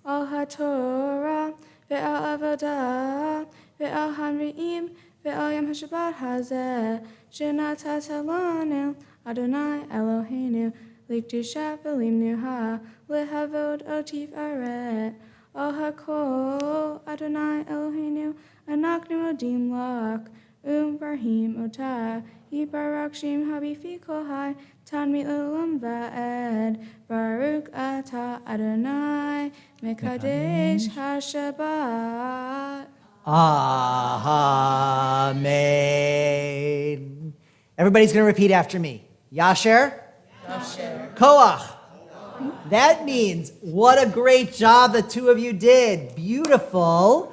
al ha'torah ve'al avodah ve'al hanri'im ve'al yom ha'shabbat hazeh shenatata lanu Adonai Eloheinu Likdusha v'limnuha lehavod otiv aret al hakol Adonai Eloheinu anaknu odim lak barhim otah yibarak shem habifi kol hai tanmi olam va'ed Baruch atah Adonai mekadesh hashabbat. Amen. Everybody's going to repeat after me. Yasher. Koach. That means, what a great job the two of you did. Beautiful.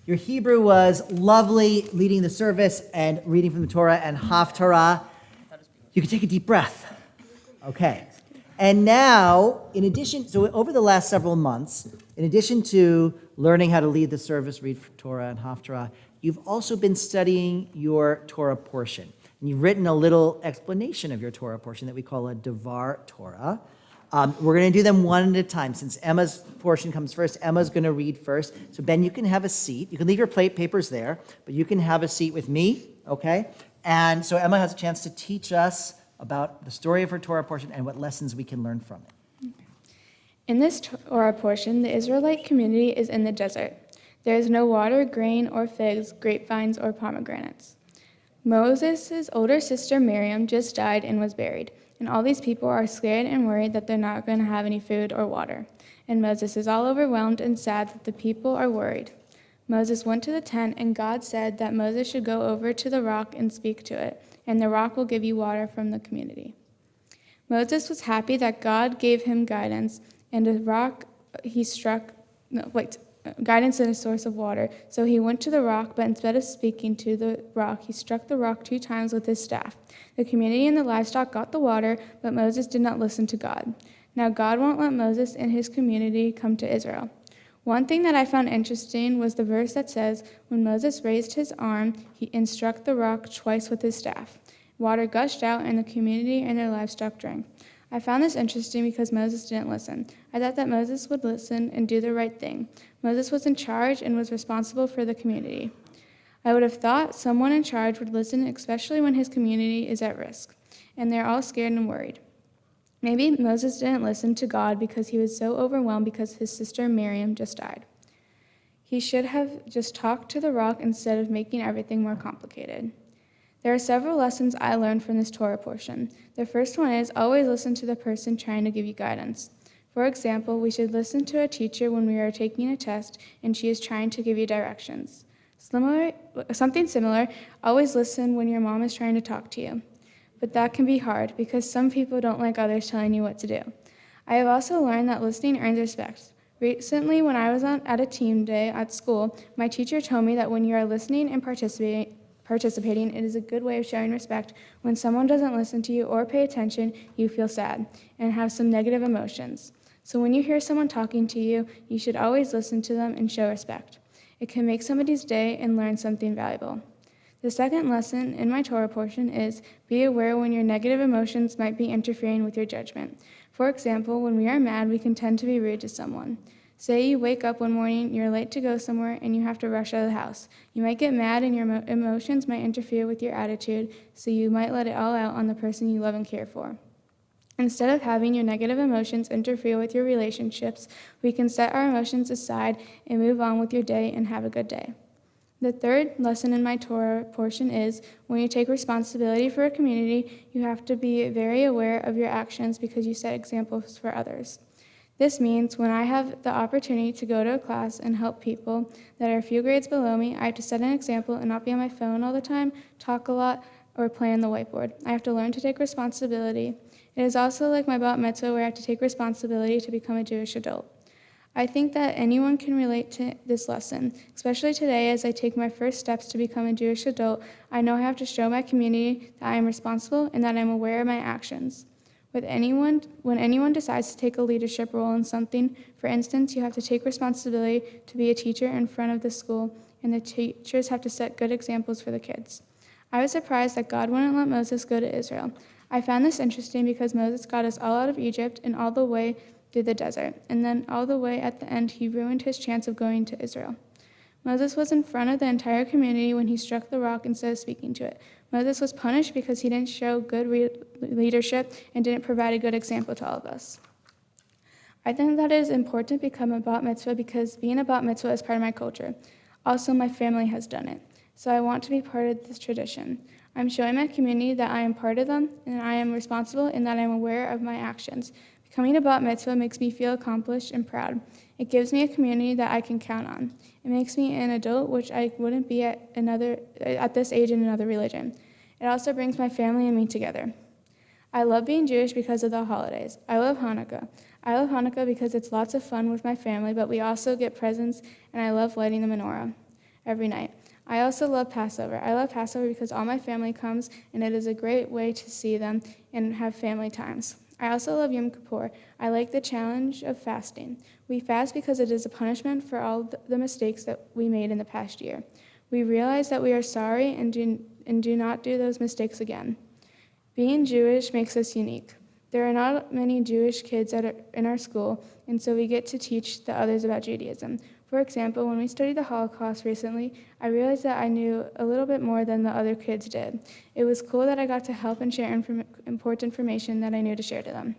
Your Hebrew was lovely, leading the service and reading from the Torah and Haftarah. You can take a deep breath. Okay. And now, in addition, so over the last several months, in addition to learning how to lead the service, read from Torah and Haftarah, you've also been studying your Torah portion. And you've written a little explanation of your Torah portion that we call a Devar Torah. We're going to do them one at a time. Since Emma's portion comes first, Emma's going to read first. So Ben, you can have a seat. You can leave your papers there, but you can have a seat with me, okay? And so Emma has a chance to teach us about the story of her Torah portion and what lessons we can learn from it. In this Torah portion, the Israelite community is in the desert. There is no water, grain, or figs, grapevines, or pomegranates. Moses' older sister Miriam just died and was buried, and all these people are scared and worried that they're not going to have any food or water. And Moses is all overwhelmed and sad that the people are worried. Moses went to the tent, and God said that Moses should go over to the rock and speak to it, and the rock will give you water from the community. Moses was happy that God gave him guidance, and a rock guidance and a source of water. So he went to the rock, but instead of speaking to the rock, he struck the rock 2 times with his staff. The community and the livestock got the water, but Moses did not listen to God. Now God won't let Moses and his community come to Israel. One thing that I found interesting was the verse that says, when Moses raised his arm, and struck the rock twice with his staff. Water gushed out, and the community and their livestock drank. I found this interesting because Moses didn't listen. I thought that Moses would listen and do the right thing. Moses was in charge and was responsible for the community. I would have thought someone in charge would listen, especially when his community is at risk, and they're all scared and worried. Maybe Moses didn't listen to God because he was so overwhelmed because his sister Miriam just died. He should have just talked to the rock instead of making everything more complicated. There are several lessons I learned from this Torah portion. The first one is always listen to the person trying to give you guidance. For example, we should listen to a teacher when we are taking a test and she is trying to give you directions. Something similar, always listen when your mom is trying to talk to you. But that can be hard because some people don't like others telling you what to do. I have also learned that listening earns respect. Recently, when I was at a team day at school, my teacher told me that when you are listening and participating, it is a good way of showing respect. When someone doesn't listen to you or pay attention, you feel sad and have some negative emotions. So when you hear someone talking to you, you should always listen to them and show respect. It can make somebody's day and learn something valuable. The second lesson in my Torah portion is be aware when your negative emotions might be interfering with your judgment. For example, when we are mad, we can tend to be rude to someone. Say you wake up one morning, you're late to go somewhere, and you have to rush out of the house. You might get mad and your emotions might interfere with your attitude, so you might let it all out on the person you love and care for. Instead of having your negative emotions interfere with your relationships, we can set our emotions aside and move on with your day and have a good day. The third lesson in my Torah portion is, when you take responsibility for a community, you have to be very aware of your actions because you set examples for others. This means when I have the opportunity to go to a class and help people that are a few grades below me, I have to set an example and not be on my phone all the time, talk a lot, or play on the whiteboard. I have to learn to take responsibility. It is also like my bat mitzvah, where I have to take responsibility to become a Jewish adult. I think that anyone can relate to this lesson, especially today as I take my first steps to become a Jewish adult. I know I have to show my community that I am responsible and that I am aware of my actions. When anyone decides to take a leadership role in something, for instance, you have to take responsibility to be a teacher in front of the school, and the teachers have to set good examples for the kids. I was surprised that God wouldn't let Moses go to Israel. I found this interesting because Moses got us all out of Egypt and all the way through the desert, and then all the way at the end he ruined his chance of going to Israel. Moses was in front of the entire community when he struck the rock instead of speaking to it. Moses was punished because he didn't show good leadership and didn't provide a good example to all of us. I think that it is important to become a bat mitzvah because being a bat mitzvah is part of my culture. Also, my family has done it, so I want to be part of this tradition. I'm showing my community that I am part of them and I am responsible and that I am aware of my actions. Becoming a bat mitzvah makes me feel accomplished and proud. It gives me a community that I can count on. It makes me an adult, which I wouldn't be at this age in another religion. It also brings my family and me together. I love being Jewish because of the holidays. I love Hanukkah. I love Hanukkah because it's lots of fun with my family, but we also get presents, and I love lighting the menorah every night. I also love Passover. I love Passover because all my family comes, and it is a great way to see them and have family times. I also love Yom Kippur. I like the challenge of fasting. We fast because it is a punishment for all the mistakes that we made in the past year. We realize that we are sorry and do not do those mistakes again. Being Jewish makes us unique. There are not many Jewish kids in our school, and so we get to teach the others about Judaism. For example, when we studied the Holocaust recently, I realized that I knew a little bit more than the other kids did. It was cool that I got to help and share important information that I knew to share to them.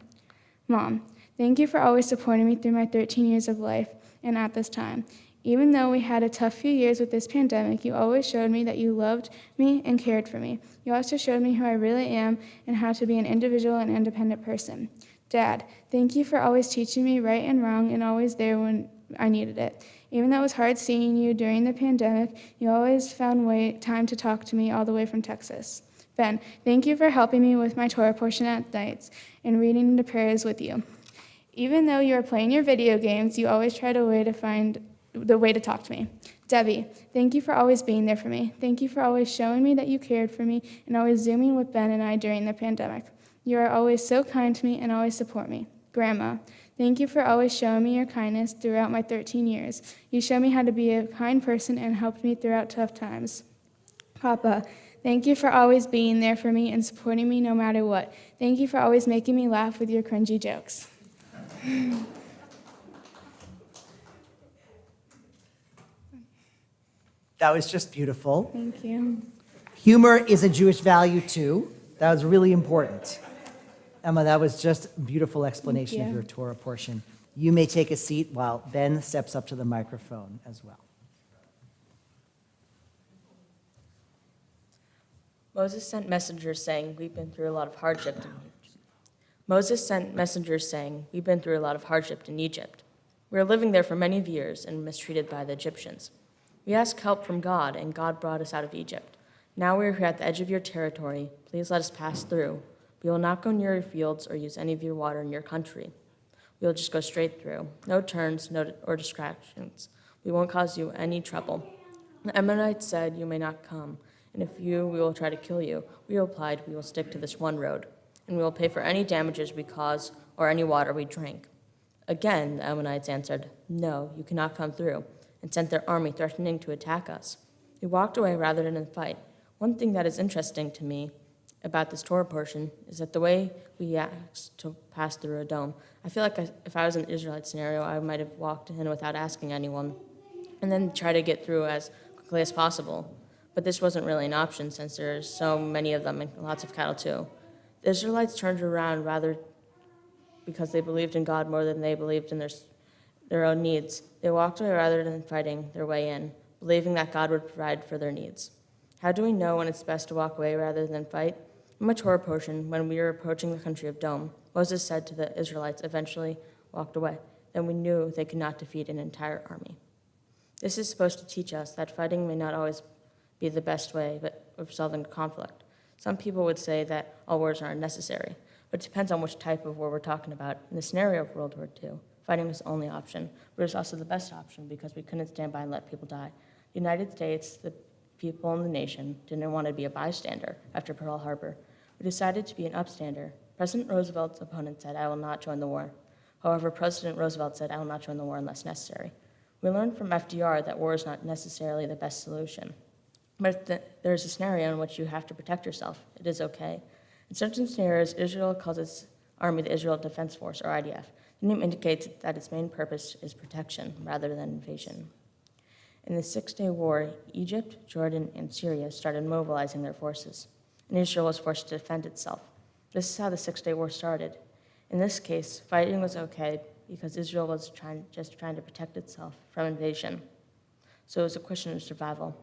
Mom, thank you for always supporting me through my 13 years of life and at this time. Even though we had a tough few years with this pandemic, you always showed me that you loved me and cared for me. You also showed me who I really am and how to be an individual and independent person. Dad, thank you for always teaching me right and wrong and always there when I needed it. Even though it was hard seeing you during the pandemic, you always found time to talk to me all the way from Texas. Ben, thank you for helping me with my Torah portion at nights and reading the prayers with you. Even though you are playing your video games, you always tried a way to find the way to talk to me. Debbie, thank you for always being there for me. Thank you for always showing me that you cared for me and always Zooming with Ben and I during the pandemic. You are always so kind to me and always support me. Grandma, thank you for always showing me your kindness throughout my 13 years. You showed me how to be a kind person and helped me throughout tough times. Papa, thank you for always being there for me and supporting me no matter what. Thank you for always making me laugh with your cringy jokes. That was just beautiful. Thank you. Humor is a Jewish value too. That was really important. Emma, that was just a beautiful explanation of you. your Torah portion. You may take a seat while Ben steps up to the microphone as well. Moses sent messengers saying, we've been through a lot of hardship. Moses sent messengers saying, we've been through a lot of hardship in Egypt. We were living there for many years and mistreated by the Egyptians. We asked help from God, and God brought us out of Egypt. Now we are here at the edge of your territory. Please let us pass through. We will not go near your fields or use any of your water in your country. We will just go straight through. No turns, or distractions. We won't cause you any trouble. The Ammonites said, you may not come, and if we will try to kill you. We replied, we will stick to this one road, and we will pay for any damages we cause or any water we drink. Again, the Ammonites answered, no, you cannot come through, and sent their army threatening to attack us. We walked away rather than fight. One thing that is interesting to me about this Torah portion is that the way we asked to pass through a dome, I feel like if I was in the Israelite scenario, I might have walked in without asking anyone and then try to get through as quickly as possible. But this wasn't really an option since there's so many of them and lots of cattle too. The Israelites turned around rather because they believed in God more than they believed in their own needs. They walked away rather than fighting their way in, believing that God would provide for their needs. How do we know when it's best to walk away rather than fight? In my Torah portion, when we were approaching the country of Dom, Moses said to the Israelites eventually walked away. Then we knew they could not defeat an entire army. This is supposed to teach us that fighting may not always be the best way of solving conflict. Some people would say that all wars are unnecessary, but it depends on which type of war we're talking about. In the scenario of World War II, fighting was the only option, but it was also the best option because we couldn't stand by and let people die. The United States, the people in the nation, didn't want to be a bystander after Pearl Harbor. We decided to be an upstander. President Roosevelt's opponent said, "I will not join the war." However, President Roosevelt said, "I will not join the war unless necessary." We learned from FDR that war is not necessarily the best solution. But if there's a scenario in which you have to protect yourself, it is okay. In certain scenarios, Israel calls its army the Israel Defense Force, or IDF. The name indicates that its main purpose is protection rather than invasion. In the Six-Day War, Egypt, Jordan, and Syria started mobilizing their forces, and Israel was forced to defend itself. This is how the Six-Day War started. In this case, fighting was okay because Israel was just trying to protect itself from invasion. So it was a question of survival.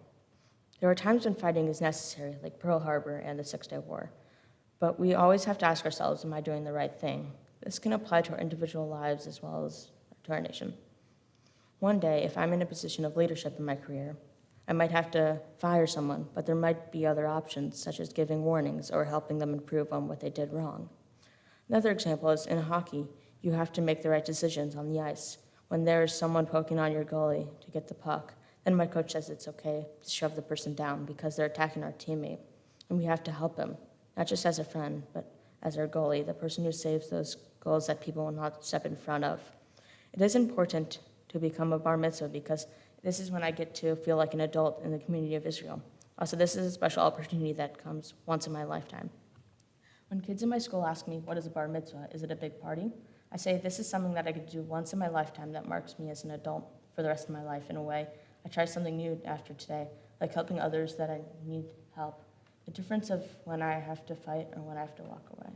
There are times when fighting is necessary, like Pearl Harbor and the Six-Day War. But we always have to ask ourselves, am I doing the right thing? This can apply to our individual lives as well as to our nation. One day, if I'm in a position of leadership in my career, I might have to fire someone, but there might be other options, such as giving warnings or helping them improve on what they did wrong. Another example is in hockey, you have to make the right decisions on the ice. When there's someone poking on your goalie to get the puck, then my coach says it's okay to shove the person down because they're attacking our teammate, and we have to help him, not just as a friend, but as our goalie, the person who saves those goals that people will not step in front of. It is important to become a bar mitzvah because this is when I get to feel like an adult in the community of Israel. Also, this is a special opportunity that comes once in my lifetime. When kids in my school ask me, what is a bar mitzvah? Is it a big party? I say, this is something that I could do once in my lifetime that marks me as an adult for the rest of my life in a way. I try something new after today, like helping others that I need help. The difference of when I have to fight or when I have to walk away.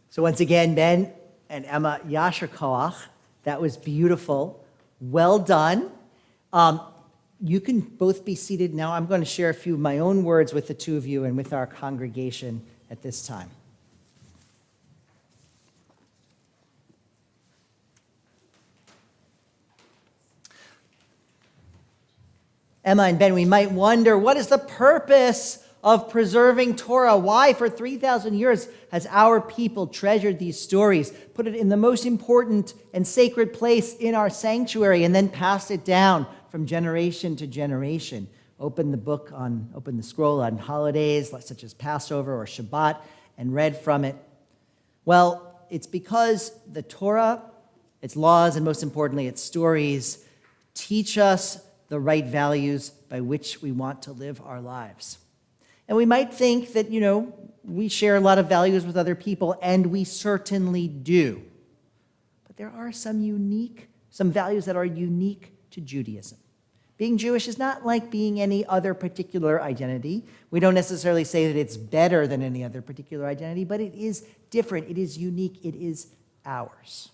So once again, Ben and Emma, Yasher Koach, that was beautiful. Well done. You can both be seated now. I'm going to share a few of my own words with the two of you and with our congregation at this time. Emma and Ben, we might wonder, what is the purpose of preserving Torah? Why, for 3,000 years, has our people treasured these stories, put it in the most important and sacred place in our sanctuary, and then passed it down from generation to generation? Open the scroll on holidays such as Passover or Shabbat and read from it. Well, it's because the Torah, its laws, and most importantly, its stories teach us the right values by which we want to live our lives. And we might think that, we share a lot of values with other people, and we certainly do. But there are some values that are unique to Judaism. Being Jewish is not like being any other particular identity. We don't necessarily say that it's better than any other particular identity, but it is different, it is unique, it is ours.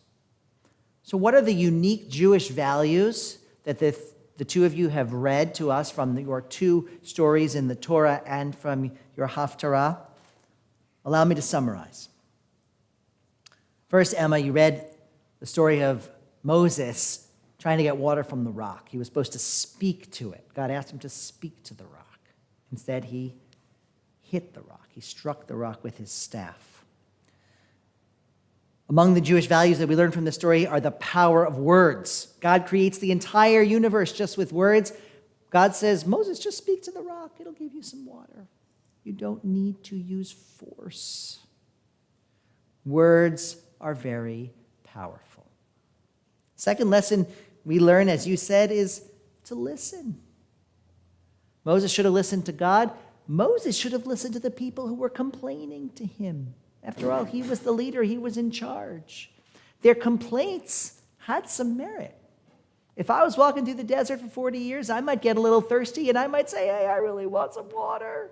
So what are the unique Jewish values that the two of you have read to us from your two stories in the Torah and from your Haftarah? Allow me to summarize. First, Emma, you read the story of Moses trying to get water from the rock. He was supposed to speak to it. God asked him to speak to the rock. Instead, he hit the rock. He struck the rock with his staff. Among the Jewish values that we learn from this story are the power of words. God creates the entire universe just with words. God says, Moses, just speak to the rock. It'll give you some water. You don't need to use force. Words are very powerful. Second lesson we learn, as you said, is to listen. Moses should have listened to God. Moses should have listened to the people who were complaining to him. After all, he was the leader. He was in charge. Their complaints had some merit. If I was walking through the desert for 40 years, I might get a little thirsty, and I might say, hey, I really want some water.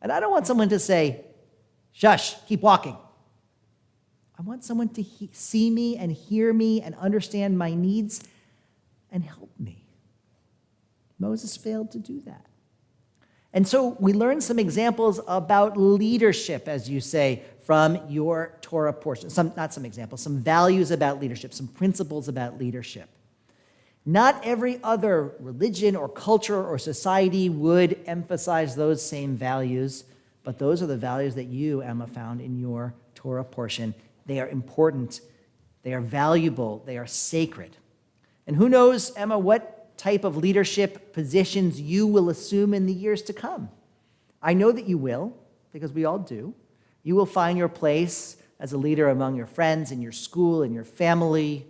And I don't want someone to say, shush, keep walking. I want someone to see me and hear me and understand my needs and help me. Moses failed to do that. And so we learn some examples about leadership, as you say, from your Torah portion. Some values about leadership, some principles about leadership. Not every other religion or culture or society would emphasize those same values, but those are the values that you, Emma, found in your Torah portion. They are important, they are valuable, they are sacred. And who knows, Emma, what type of leadership positions you will assume in the years to come. I know that you will, because we all do. You will find your place as a leader among your friends, in your school, in your family,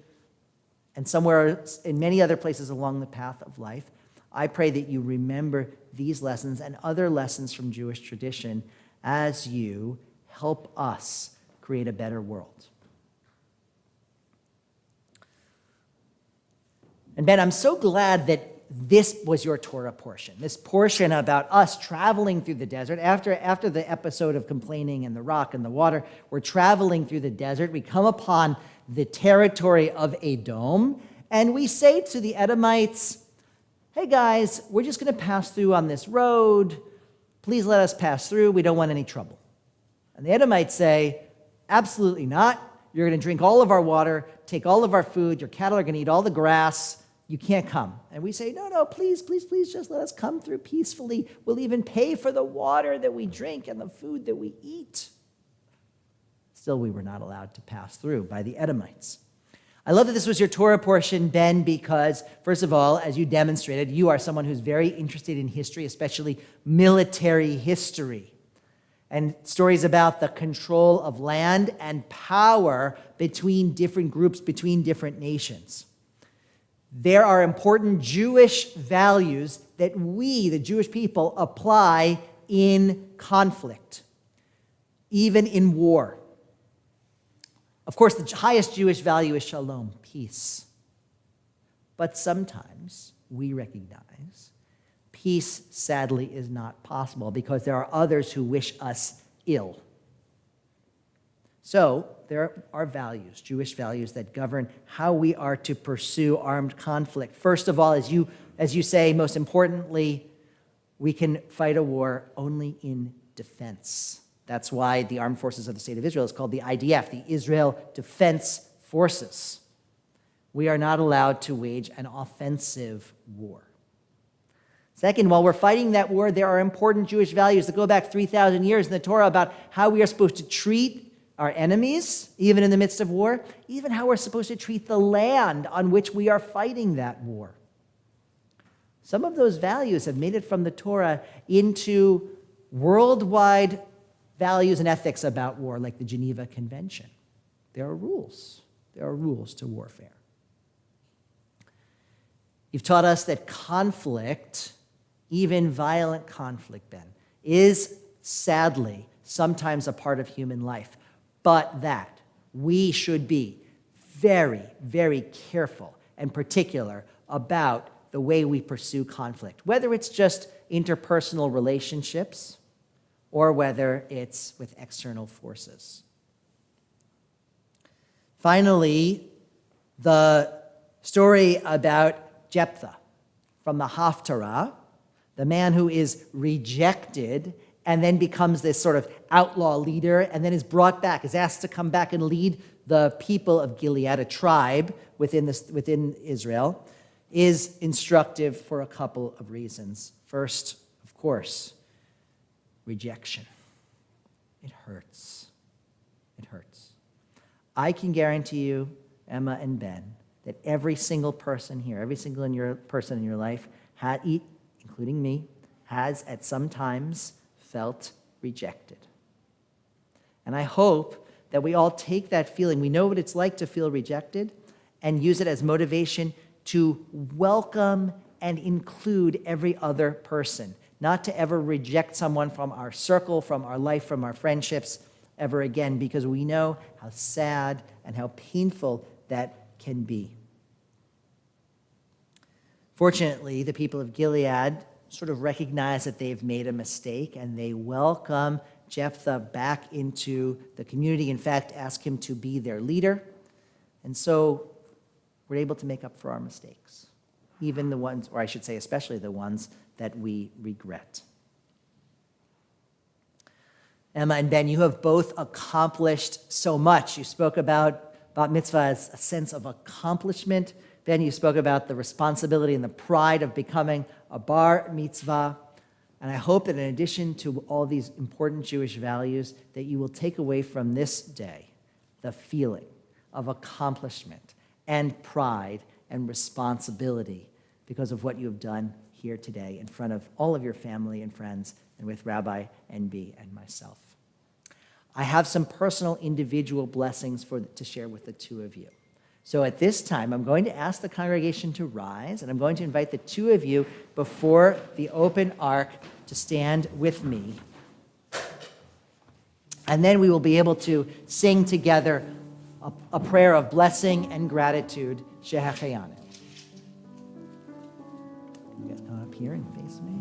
and somewhere in many other places along the path of life. I pray that you remember these lessons and other lessons from Jewish tradition as you help us create a better world. And Ben, I'm so glad that this was your Torah portion, this portion about us traveling through the desert. After the episode of complaining and the rock and the water, we're traveling through the desert. We come upon the territory of Edom, and we say to the Edomites, hey guys, we're just going to pass through on this road. Please let us pass through. We don't want any trouble. And the Edomites say, absolutely not. You're going to drink all of our water, take all of our food. Your cattle are going to eat all the grass. You can't come. And we say, no, please, just let us come through peacefully. We'll even pay for the water that we drink and the food that we eat. Still, we were not allowed to pass through by the Edomites. I love that this was your Torah portion, Ben, because, first of all, as you demonstrated, you are someone who's very interested in history, especially military history, and stories about the control of land and power between different groups, between different nations. There are important Jewish values that we, the Jewish people, apply in conflict, even in war. Of course, the highest Jewish value is shalom, peace. But sometimes we recognize peace, sadly, is not possible because there are others who wish us ill. So there are values, Jewish values, that govern how we are to pursue armed conflict. First of all, as you say, most importantly, we can fight a war only in defense. That's why the armed forces of the State of Israel is called the IDF, the Israel Defense Forces. We are not allowed to wage an offensive war. Second, while we're fighting that war, there are important Jewish values that go back 3,000 years in the Torah about how we are supposed to treat our enemies, even in the midst of war, even how we're supposed to treat the land on which we are fighting that war. Some of those values have made it from the Torah into worldwide values and ethics about war, like the Geneva Convention. There are rules. There are rules to warfare. You've taught us that conflict, even violent conflict, Ben, is sadly sometimes a part of human life, but that we should be very, very careful and particular about the way we pursue conflict, whether it's just interpersonal relationships or whether it's with external forces. Finally, the story about Jephthah from the Haftarah, the man who is rejected and then becomes this sort of outlaw leader and then is brought back, is asked to come back and lead the people of Gilead, a tribe within Israel, is instructive for a couple of reasons. First, of course, rejection. It hurts. It hurts. I can guarantee you, Emma and Ben, that every single person here, every single person in your life, including me, has at some times felt rejected. And I hope that we all take that feeling, we know what it's like to feel rejected, and use it as motivation to welcome and include every other person, not to ever reject someone from our circle, from our life, from our friendships ever again, because we know how sad and how painful that can be. Fortunately, the people of Gilead sort of recognize that they've made a mistake, and they welcome Jephthah back into the community. In fact, ask him to be their leader. And so we're able to make up for our mistakes, even the ones, or I should say especially the ones that we regret. Emma and Ben, you have both accomplished so much. You spoke about bat mitzvah as a sense of accomplishment. Ben, you spoke about the responsibility and the pride of becoming a bar mitzvah. And I hope that in addition to all these important Jewish values, that you will take away from this day the feeling of accomplishment and pride and responsibility because of what you have done here today in front of all of your family and friends and with Rabbi NB and myself. I have some personal individual blessings to share with the two of you. So at this time, I'm going to ask the congregation to rise, and I'm going to invite the two of you before the open ark to stand with me. And then we will be able to sing together a prayer of blessing and gratitude, Shehecheyanu. You guys come up here and face me.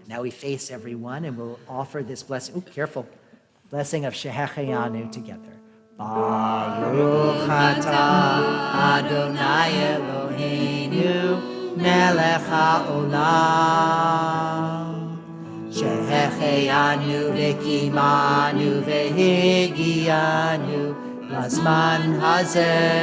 Now we face everyone and we'll offer this blessing. Oh, careful. Blessing of Shehecheyanu together. Baruch atah Adonai Eloheinu melech haolam Shehecheyanu v'kimanu v'higiyanu lazman hazeh.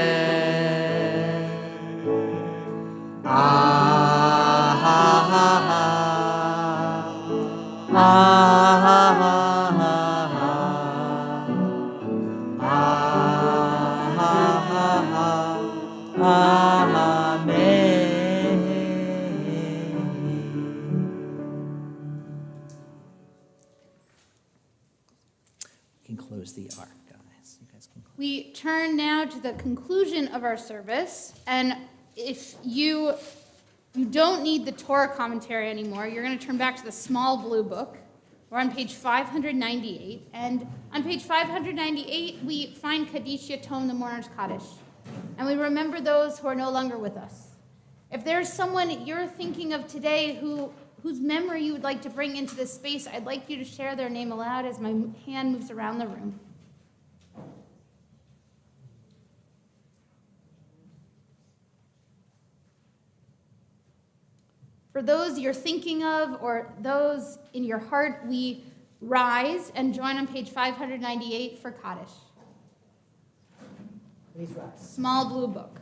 Can close the ark, guys. You guys can close. We turn now to the conclusion of our service, and if you don't need the Torah commentary anymore, you're going to turn back to the small blue book. We're on page 598, and on page 598, we find Kaddish Yatom, the mourner's Kaddish, and we remember those who are no longer with us. If there's someone you're thinking of today whose memory you would like to bring into this space, I'd like you to share their name aloud as my hand moves around the room. For those you're thinking of or those in your heart, we rise and join on page 598 for Kaddish. Please rise. Small blue book.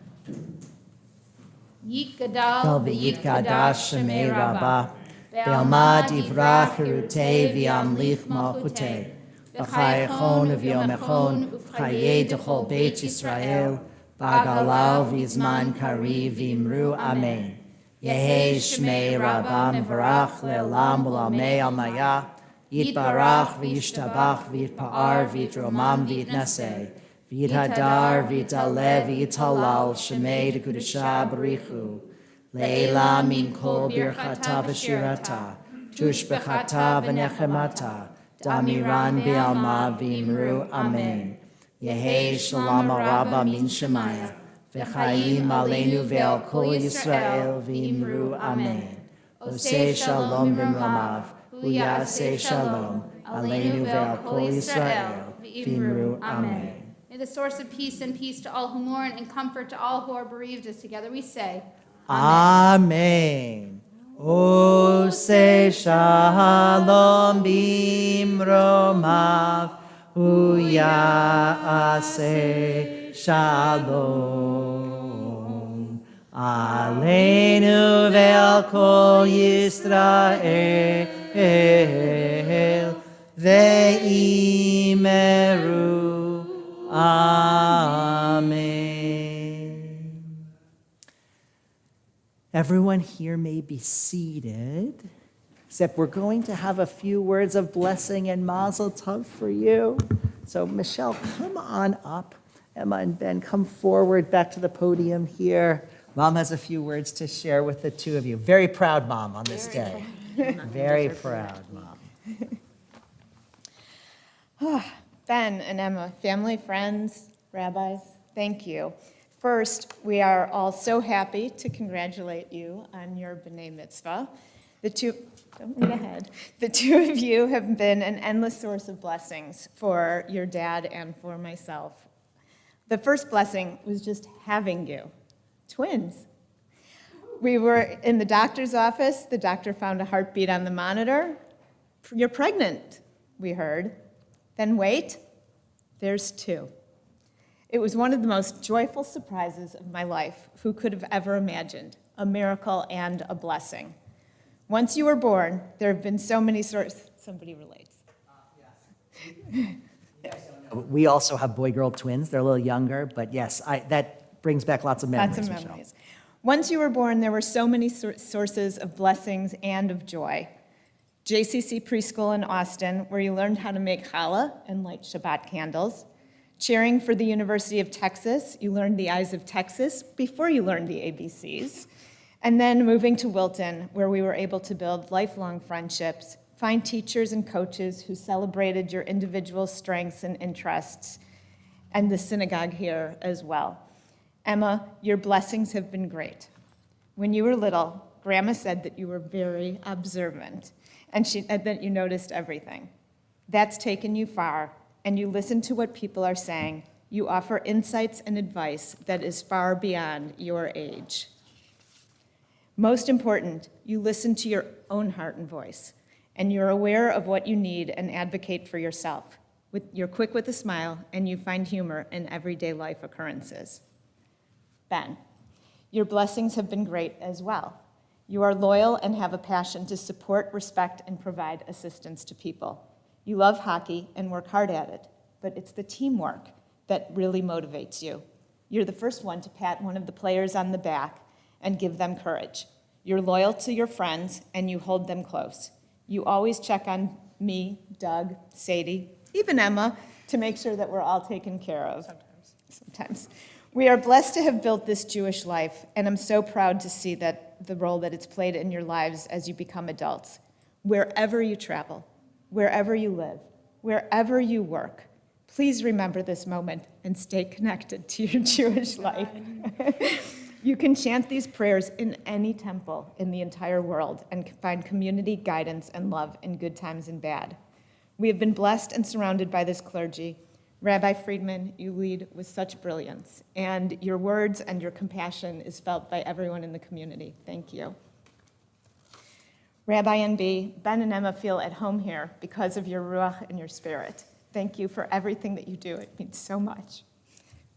Yitgadal v'yitgadash shemei Rabbah. Be'alma divrach hirutei v'yamlich malchutei. B'chai echon uv'yom echon uv'chayei d'chol Beit Yisrael. B'agalal v'zman kari v'imru amen. Yehi shmei Rabbah mevarach le'olam u'lamei almaya. Yitbarach v'yishtabach v'yitpa'ar v'yitromam v'yitnaseh. V'yithadar v'yitale v'yitalal shemei d'kudusha b'richu. Leila min kol birchata v'shirata. Tush b'chata v'nechemata. Damiran b'alma v'imru amen. Yehi shalom araba min shemaya. V'chayim aleinu ve'al kol Yisrael v'imru amen. Oseh shalom b'mramav. Uyaseh shalom. Aleinu ve'al kol Yisrael v'imru amen. May the source of peace and peace to all who mourn and comfort to all who are bereaved, as together we say, Amen. Oseh shalom b'mromav. Uyaseh shalom. Aleinu ve'al kol Yisrael ve'imeru. Amen. Everyone here may be seated, except we're going to have a few words of blessing and mazel tov for you. So Michelle, come on up. Emma and Ben, come forward back to the podium here. Mom has a few words to share with the two of you. Very proud mom on this day. Very proud mom. Ben and Emma, family, friends, rabbis, thank you. First, we are all so happy to congratulate you on your B'nai Mitzvah. Don't read ahead. The two of you have been an endless source of blessings for your dad and for myself. The first blessing was just having you, twins. We were in the doctor's office. The doctor found a heartbeat on the monitor. You're pregnant, we heard. Then wait, there's two. It was one of the most joyful surprises of my life. Who could have ever imagined? A miracle and a blessing. Once you were born, there have been so many sources. Somebody relates. We also have boy-girl twins. They're a little younger, but yes, that brings back lots of memories. Lots of Michelle. memories. Once you were born, there were so many sources of blessings and of joy. JCC Preschool in Austin, where you learned how to make challah and light Shabbat candles. Cheering for the University of Texas, you learned the Eyes of Texas before you learned the ABCs. And then moving to Wilton, where we were able to build lifelong friendships, find teachers and coaches who celebrated your individual strengths and interests, and the synagogue here as well. Emma, your blessings have been great. When you were little, Grandma said that you were very observant, and that you noticed everything. That's taken you far, and you listen to what people are saying. You offer insights and advice that is far beyond your age. Most important, you listen to your own heart and voice, and you're aware of what you need and advocate for yourself. You're quick with a smile, and you find humor in everyday life occurrences. Ben, your blessings have been great as well. You are loyal and have a passion to support, respect, and provide assistance to people. You love hockey and work hard at it, but it's the teamwork that really motivates you. You're the first one to pat one of the players on the back and give them courage. You're loyal to your friends, and you hold them close. You always check on me, Doug, Sadie, even Emma, to make sure that we're all taken care of. Sometimes. We are blessed to have built this Jewish life, and I'm so proud to see that the role that it's played in your lives as you become adults. Wherever you travel, wherever you live, wherever you work, please remember this moment and stay connected to your Jewish life. You can chant these prayers in any temple in the entire world and find community, guidance, and love in good times and bad. We have been blessed and surrounded by this clergy. Rabbi Friedman, you lead with such brilliance, and your words and your compassion is felt by everyone in the community. Thank you. Rabbi NB, Ben and Emma feel at home here because of your ruach and your spirit. Thank you for everything that you do. It means so much.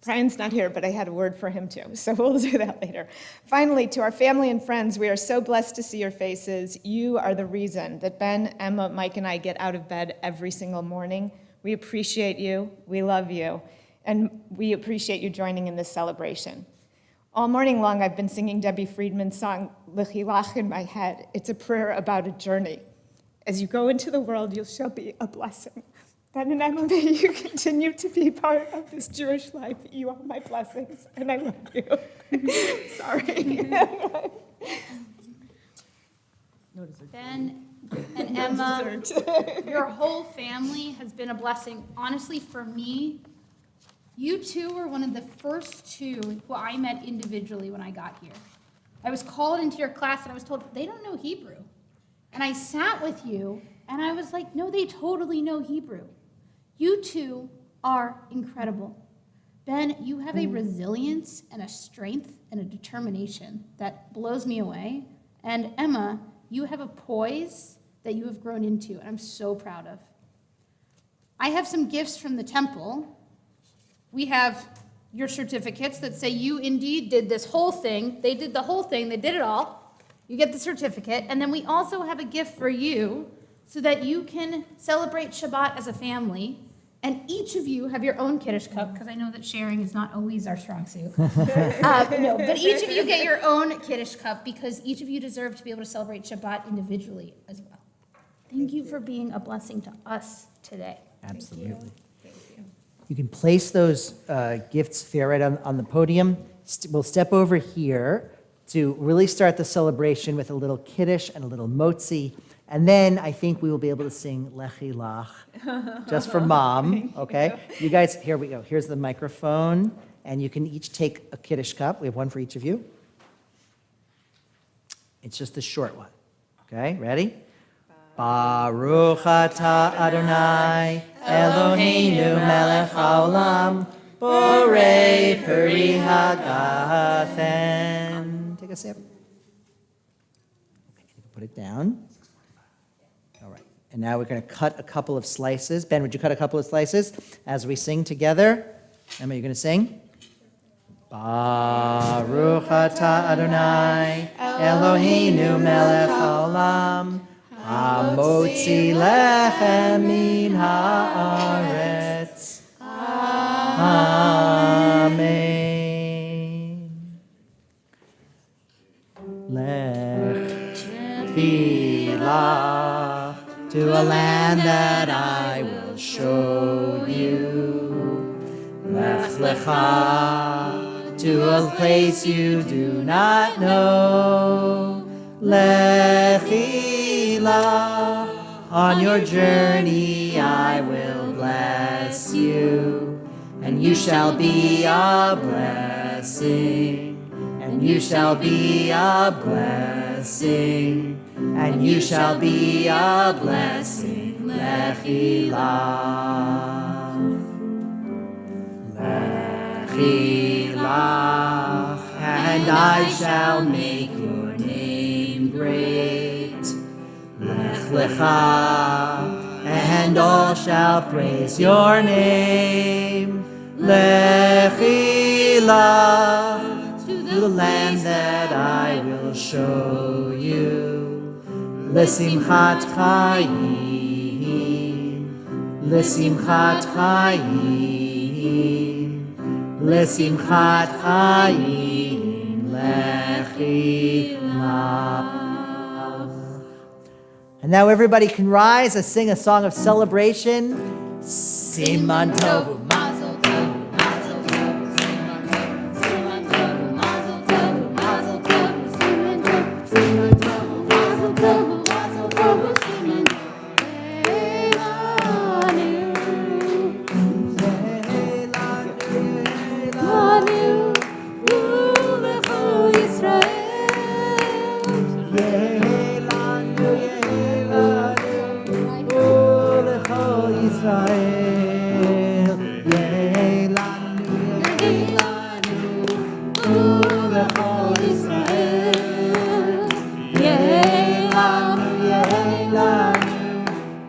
Brian's not here, but I had a word for him too, so we'll do that later. Finally, to our family and friends, we are so blessed to see your faces. You are the reason that Ben, Emma, Mike, and I get out of bed every single morning. We appreciate you, we love you, and we appreciate you joining in this celebration. All morning long, I've been singing Debbie Friedman's song, L'chilach, in my head. It's a prayer about a journey. As you go into the world, you shall be a blessing. Ben and Emma, may you continue to be part of this Jewish life. You are my blessings, and I love you. Sorry. Ben and Emma, your whole family has been a blessing. Honestly, for me, you two were one of the first two who I met individually when I got here. I was called into your class and I was told, they don't know Hebrew. And I sat with you and I was like, no, they totally know Hebrew. You two are incredible. Ben, you have a resilience and a strength and a determination that blows me away. And Emma, you have a poise that you have grown into, and I'm so proud of. I have some gifts from the temple. We have your certificates that say you indeed did this whole thing. They did the whole thing. They did it all. You get the certificate. And then we also have a gift for you so that you can celebrate Shabbat as a family. And each of you have your own Kiddush cup, because I know that sharing is not always our strong suit. But each of you get your own Kiddush cup because each of you deserve to be able to celebrate Shabbat individually as well. Thank you for being a blessing to us today. Absolutely. You can place those gifts there right on the podium. We'll step over here to really start the celebration with a little Kiddush and a little motzi. And then I think we will be able to sing L'chilach, just for Mom, okay? You guys, here we go. Here's the microphone, and you can each take a Kiddush cup. We have one for each of you. It's just a short one, okay? Ready? Baruch atah Adonai, Eloheinu melech haolam, borei peri hagafen. Take a sip. Okay, you can put it down. All right, and now we're going to cut a couple of slices. Ben, would you cut a couple of slices as we sing together? Emma, you're going to sing? Baruch atah Adonai, Eloheinu melech haolam, Hamotzi lechem min haaretz. Amen. L'chilach to a land that I will show you. Lech lecha to a place you do not know. L'chilach on your journey I will bless you, and you shall be a blessing, and you shall be a blessing, and you shall be a blessing. L'chilach, L'chilach, and I shall make your name great. Lech lecha, and all shall praise your name. L'chilach, to the land that I will show you. L'simchat chayim, l'simchat chayim, l'simchat chayim, l'chilach. And now everybody can rise and sing a song of celebration. Siman Tov. Mazel tov, mazel tov, siman tov, siman tov, mazel tov, mazel tov, siman tov, siman tov, mazel tov, mazel tov, siman tov. Lanu, ulecho Yisrael. Israel, Yehlanu, Ulechol Israel, Yehlanu,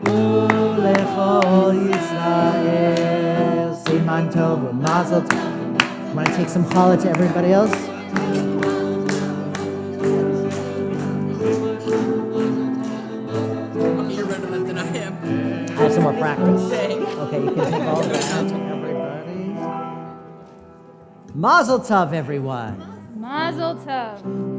Ulechol Israel, Siman Tov, Mazel Tov. Want to take some challah to everybody else? You're better than I am. I have some more practice. Thanks. Okay, you can take all of that to everybody. Mazel tov, everyone. Mazel tov.